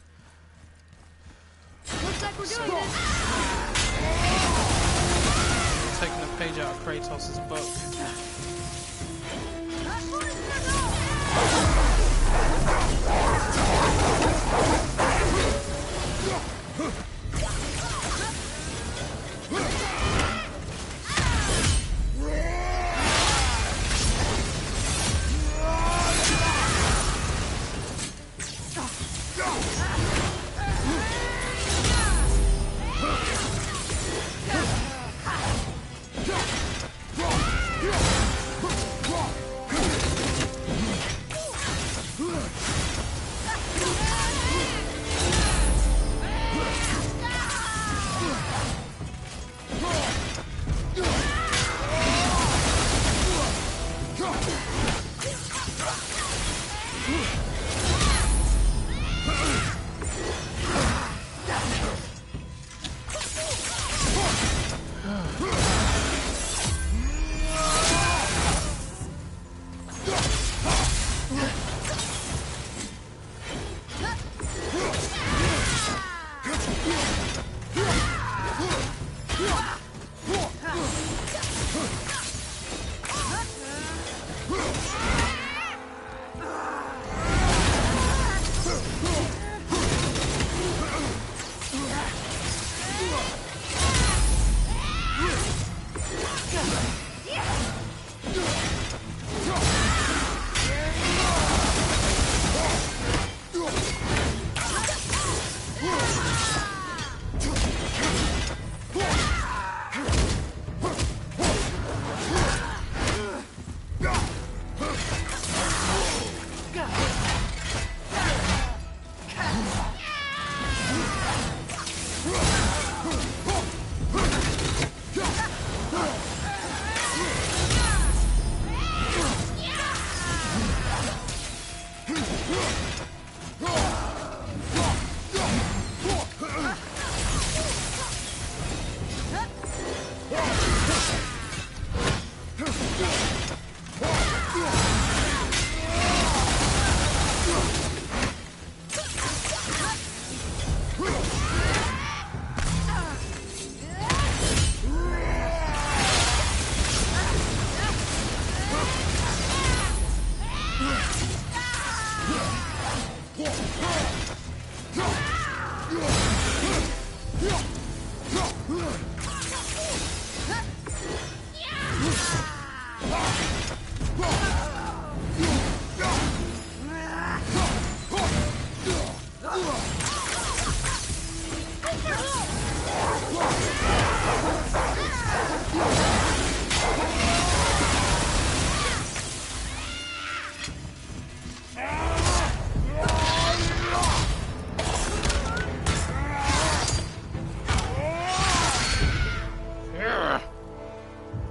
Looks like we're doing this. Taking a page out of Kratos' book.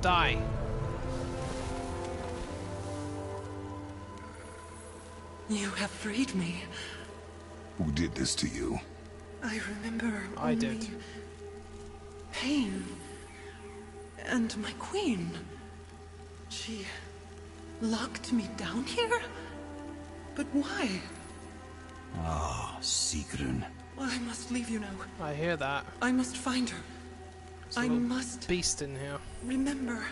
Die. You have freed me. Who did this to you? I remember I only did. pain. And my queen. She locked me down here? But why? Ah, Sigrun. I must leave you now. I hear that. I must find her. There's a I little must beast in here. remember.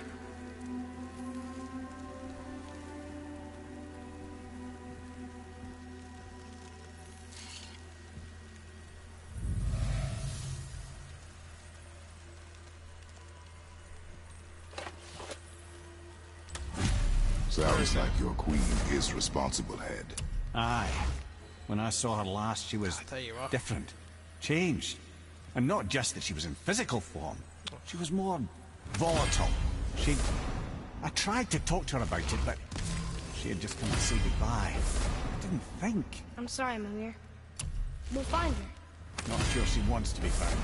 Sounds like your queen is responsible, Head. Aye. When I saw her last, she was There you are. different. Changed. And not just that she was in physical form. She was more volatile. I tried to talk to her about it, but she had just come to say goodbye. I didn't think. I'm sorry, Mimir. We'll find her. Not sure she wants to be found.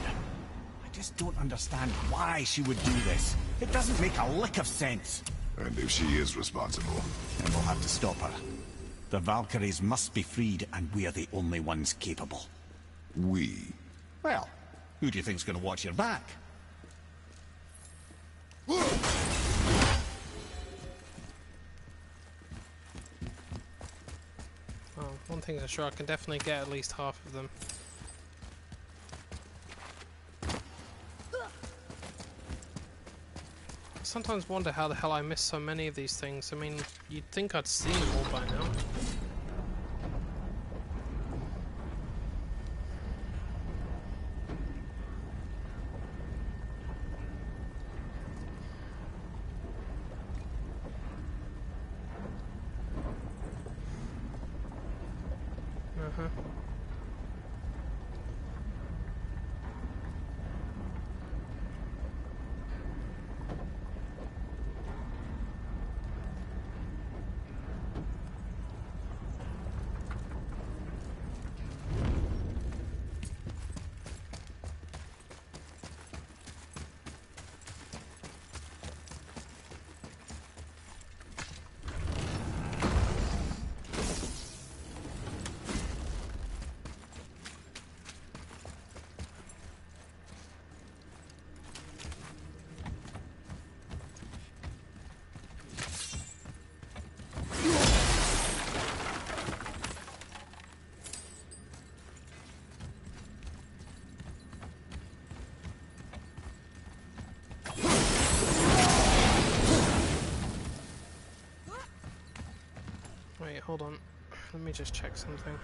I just don't understand why she would do this. It doesn't make a lick of sense. And if she is responsible, And we'll have to stop her. The Valkyries must be freed, and we're the only ones capable. we... Well, who do you think's gonna watch your back? Oh, one thing's for sure, I can definitely get at least half of them. I sometimes wonder how the hell I missed so many of these things. I mean, you'd think I'd seen them all by now. Wait, hold on. Let me just check something.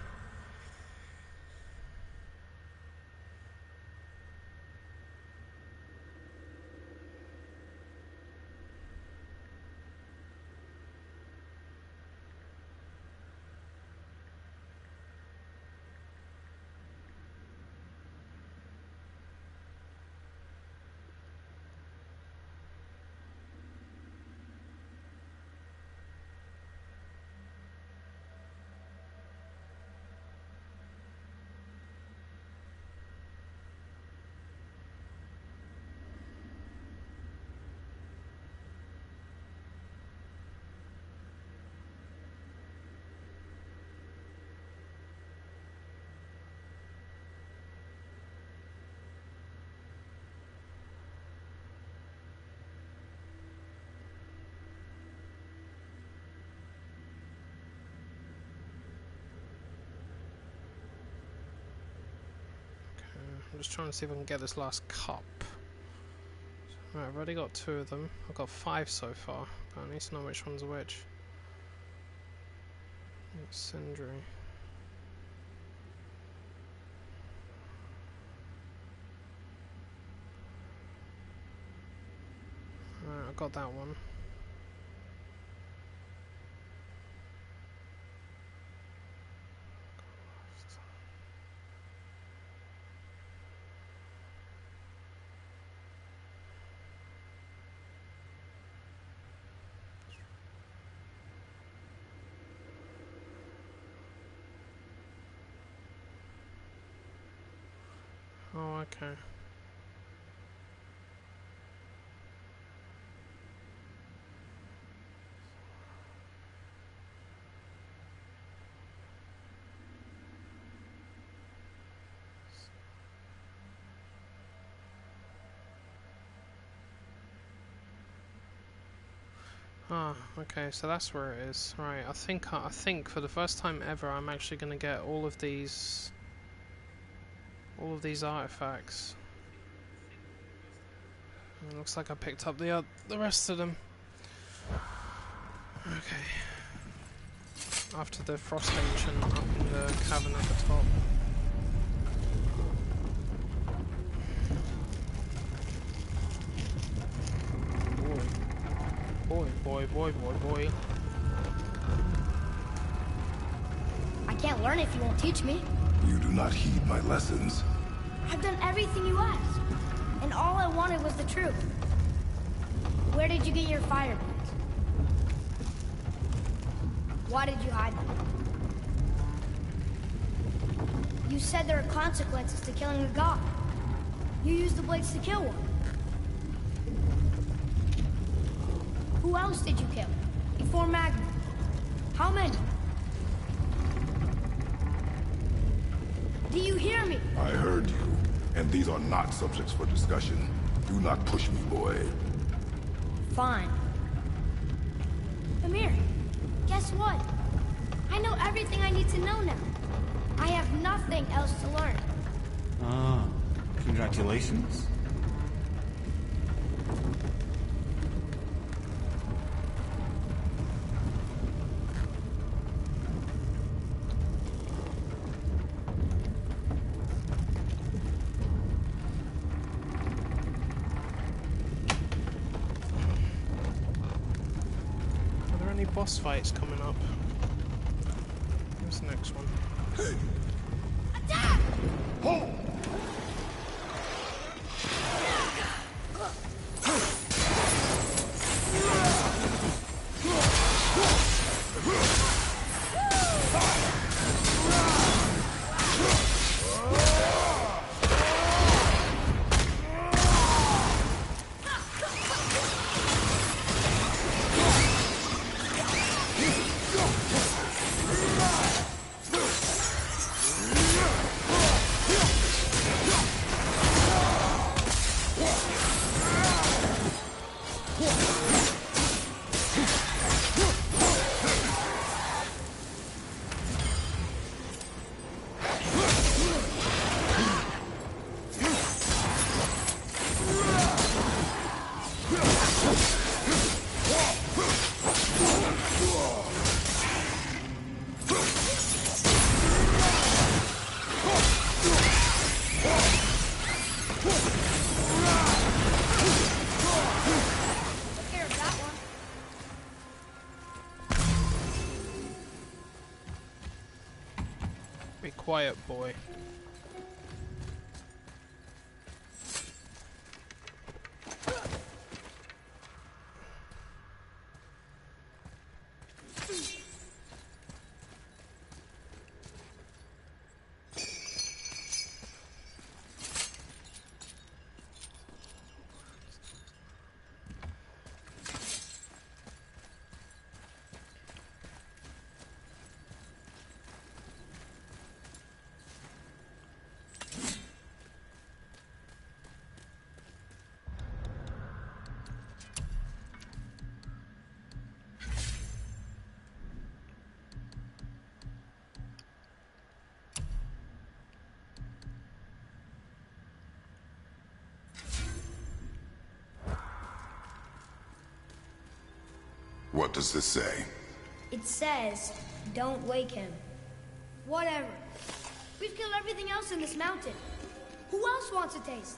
I'm just trying to see if I can get this last cup. Right, I've already got 2 of them. I've got 5 so far, but I need to know which one's which. Sindri. Right, I got that one. Oh, okay. Ah, okay, so that's where it is. Right, I think for the first time ever I'm actually going to get all of these artifacts. It looks like I picked up the rest of them. Okay. After the frost ancient up in the cavern at the top. Boy. Boy. can't learn if you won't teach me. You do not heed my lessons. I've done everything you asked. And all I wanted was the truth. Where did you get your fireballs? Why did you hide them? You said there are consequences to killing a god. You used the blades to kill one. Who else did you kill? Before Magma? How many? Do you hear me? I heard you, and these are not subjects for discussion. Do not push me, boy. Fine. Come here. Guess what? I know everything I need to know now. I have nothing else to learn. Ah, congratulations. Are there any boss fights coming up? Where's the next one? Attack! Hold! Be quiet, boy. What does this say? It says, don't wake him. Whatever. We've killed everything else in this mountain. Who else wants a taste?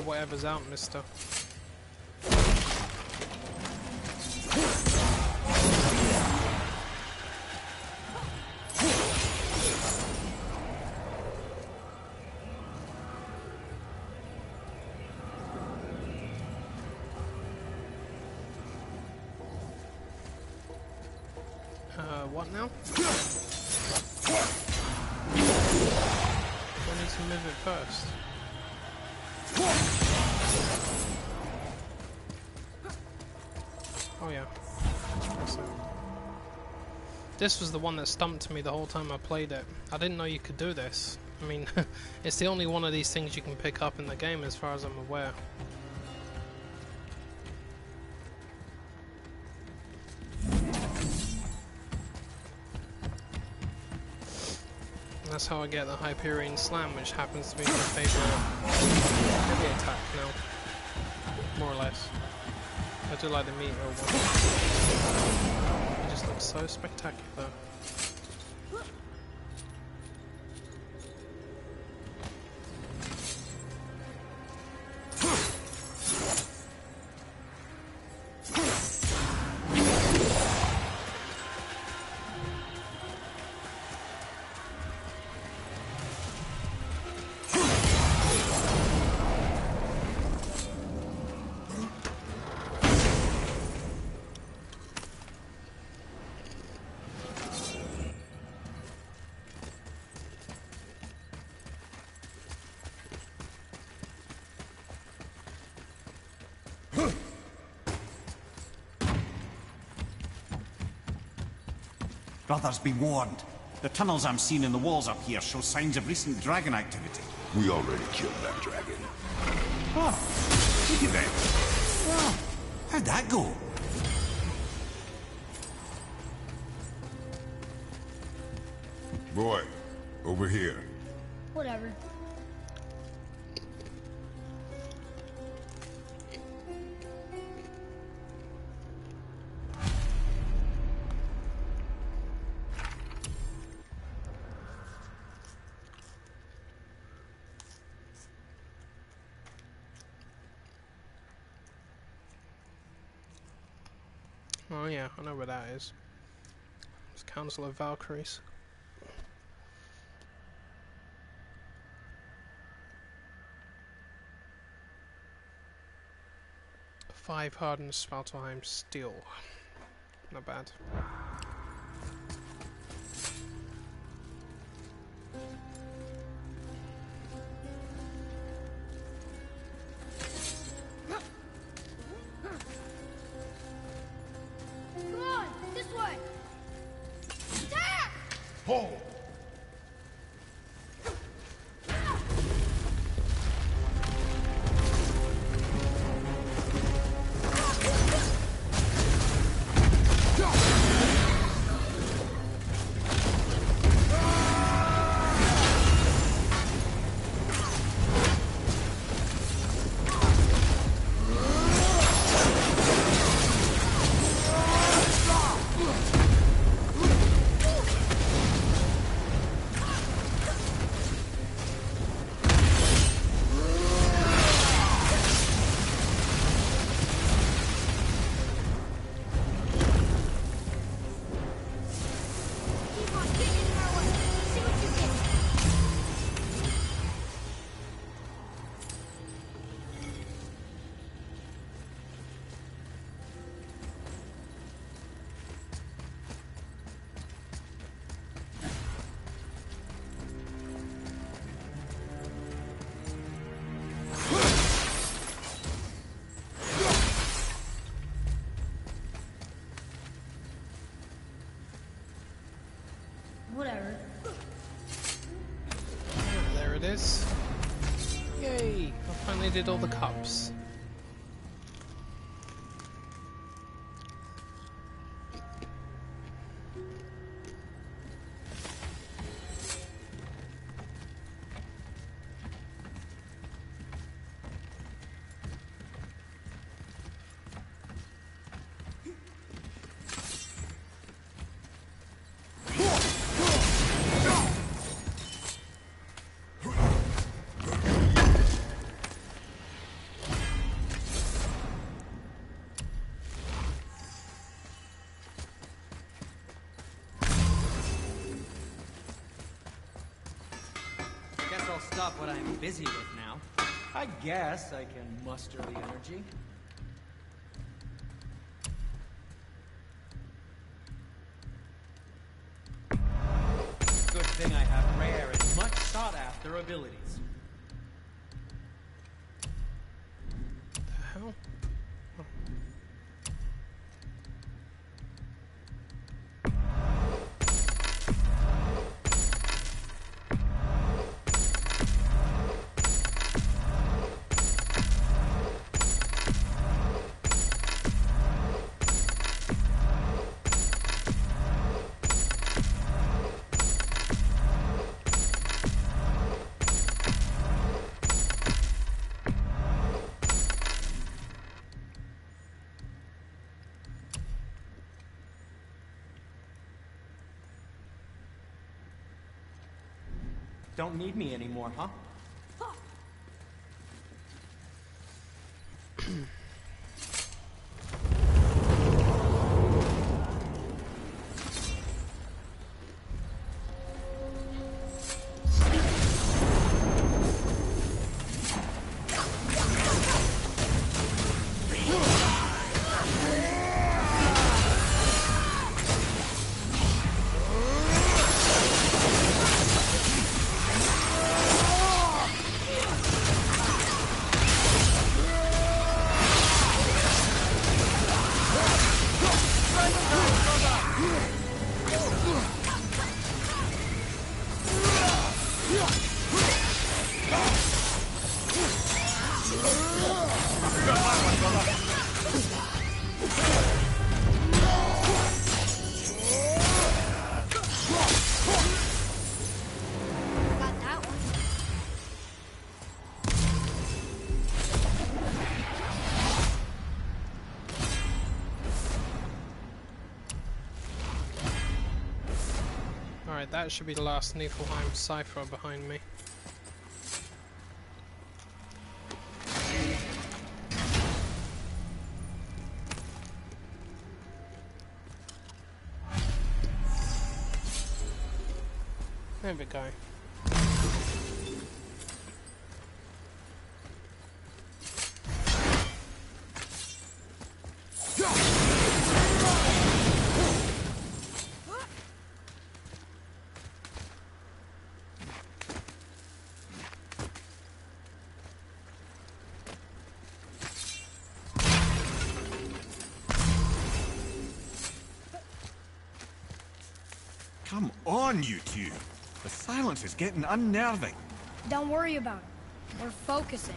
Or whatever's out, mister. What now? I need to move it first. Oh yeah. That's it. This was the one that stumped me the whole time I played it. I didn't know you could do this. I mean, it's the only one of these things you can pick up in the game as far as I'm aware. That's how I get the Hyperion Slam, which happens to be my favourite heavy attack now. More or less. I do like the meteor one. It just looks so spectacular. Brothers, be warned. The tunnels I'm seeing in the walls up here show signs of recent dragon activity. We already killed that dragon. Oh, look at that. Well, how'd that go? Boy, over here. Whatever. Oh yeah, I know where that is. It's Council of Valkyries. 5 hardened Spalterheim steel. Not bad. Come on, this way. Attack! Hold! Keep on kicking in our way. See what you get. Whatever. There it is. Yay! I finally did all the cups. stop what I'm busy with now. I guess I can muster the energy. Good thing I have rare and much sought-after abilities. The hell? Don't need me anymore, huh? Alright, that should be the last Niflheim cipher behind me. There we go. Come on, you two. The silence is getting unnerving. Don't worry about it. We're focusing.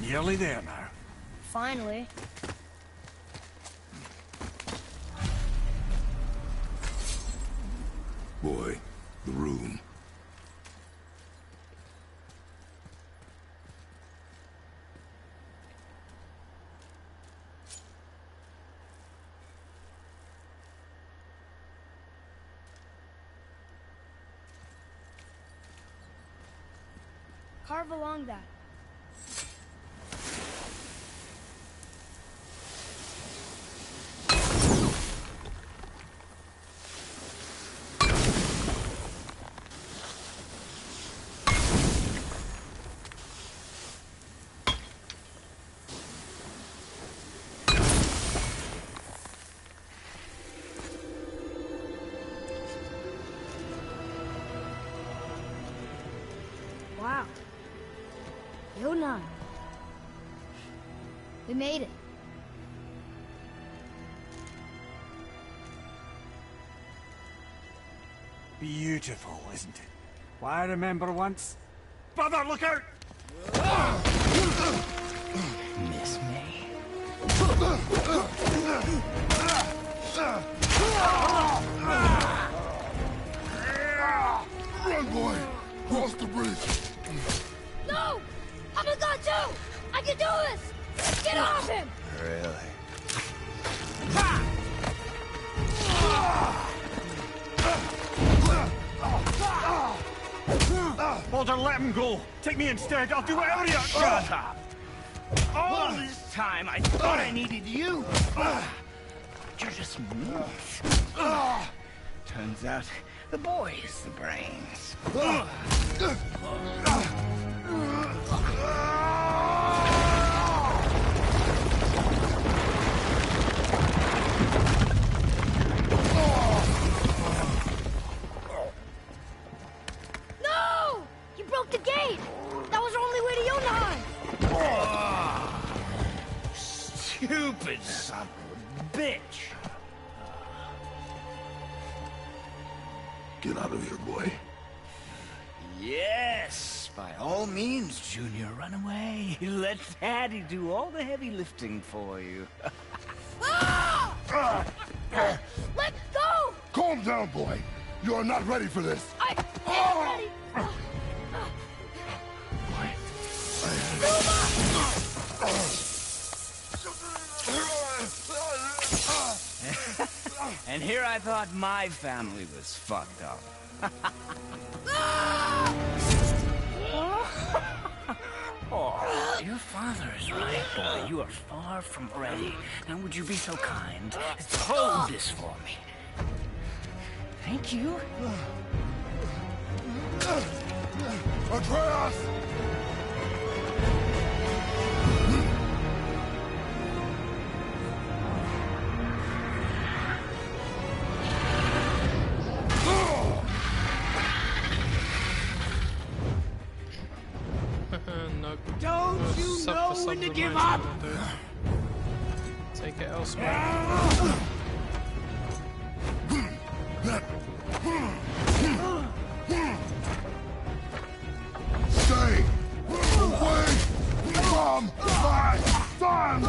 Nearly there now. Finally. Boy, the room. Carve along that. Wow. Yona. We made it. Beautiful, isn't it? Why, I remember once... Brother, look out! Miss me. Run, boy! Cross the bridge! No! I'm a god too! I can do this! Get off him! Really? Baldur, let him go. Take me instead. I'll do whatever you... Shut up! All this time, I thought I needed you. You're just meat. Turns out, the boy is the brains. No! You broke the gate! That was our only way to Jotunheim! Stupid son of a bitch. Get out of here, boy. Yes, by all means, Junior, run away. Let Daddy do all the heavy lifting for you. Let go! Calm down, boy. You are not ready for this. I am ready! And here I thought my family was fucked up. Oh, your father is right, boy. You are far from ready. Now, would you be so kind as to hold this for me? Thank you. Atreus! Nope. Don't you know when to give up? Take it elsewhere. Stay away from my son!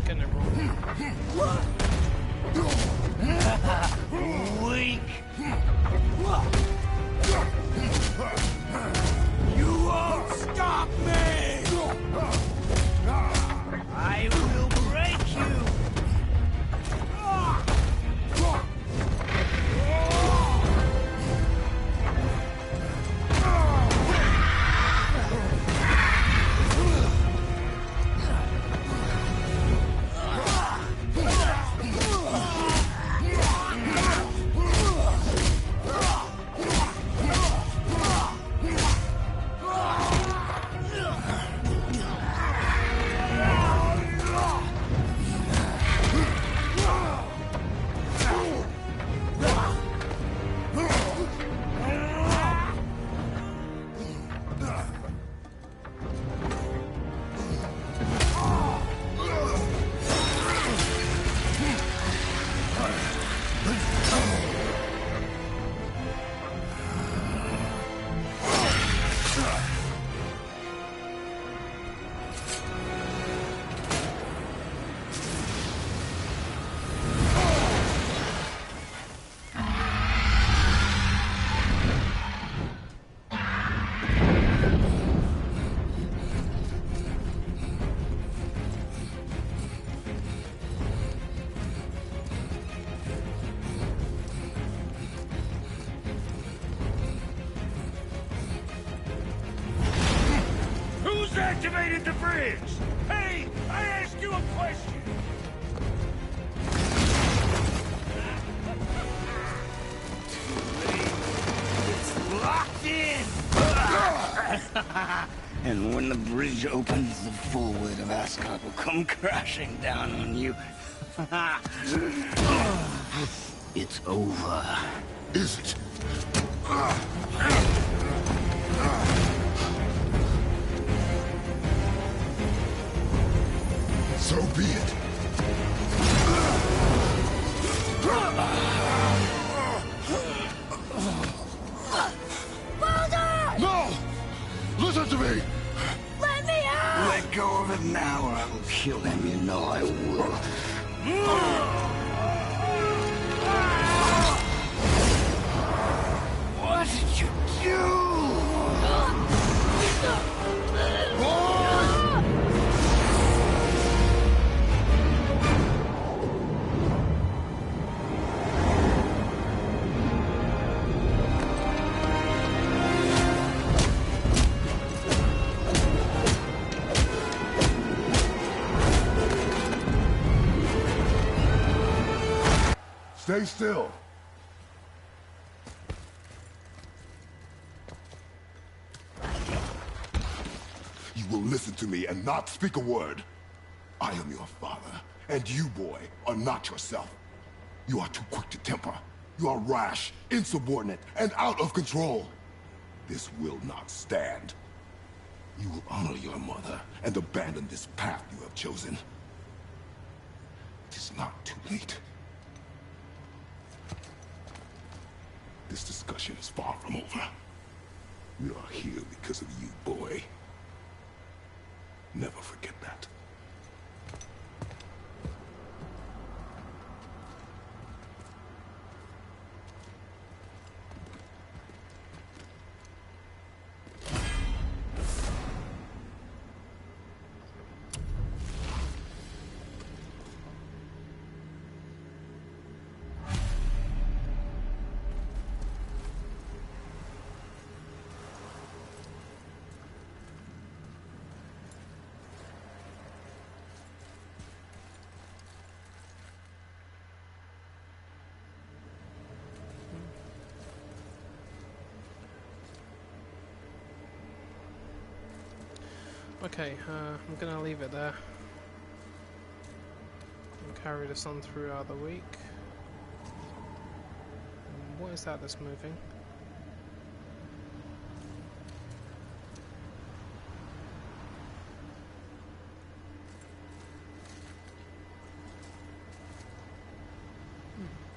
Getting it wrong. Weak. You won't stop me! I will break you! Who's activated the bridge? Hey, I asked you a question. It's locked in. And when the bridge opens, the full weight of Ascot will come crashing down on you. It's over. Is it? So be it. Father! No! Listen to me! Let me out! Let go of it now or I will kill him, you know I will. What did you do? Stay still. You will listen to me and not speak a word. I am your father, and you, boy, are not yourself. You are too quick to temper. You are rash, insubordinate, and out of control. This will not stand. You will honor your mother and abandon this path you have chosen. It is not too late. This discussion is far from over. We are here because of you, boy. Never forget that. Okay, I'm gonna leave it there. And carry this on throughout the week. What is that that's moving?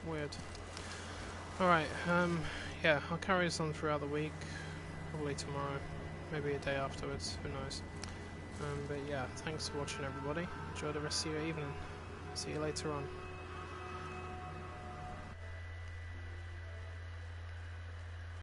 Weird. Alright, yeah, I'll carry this on throughout the week. Probably tomorrow. Maybe a day afterwards, who knows. But yeah, thanks for watching everybody. Enjoy the rest of your evening. See you later on.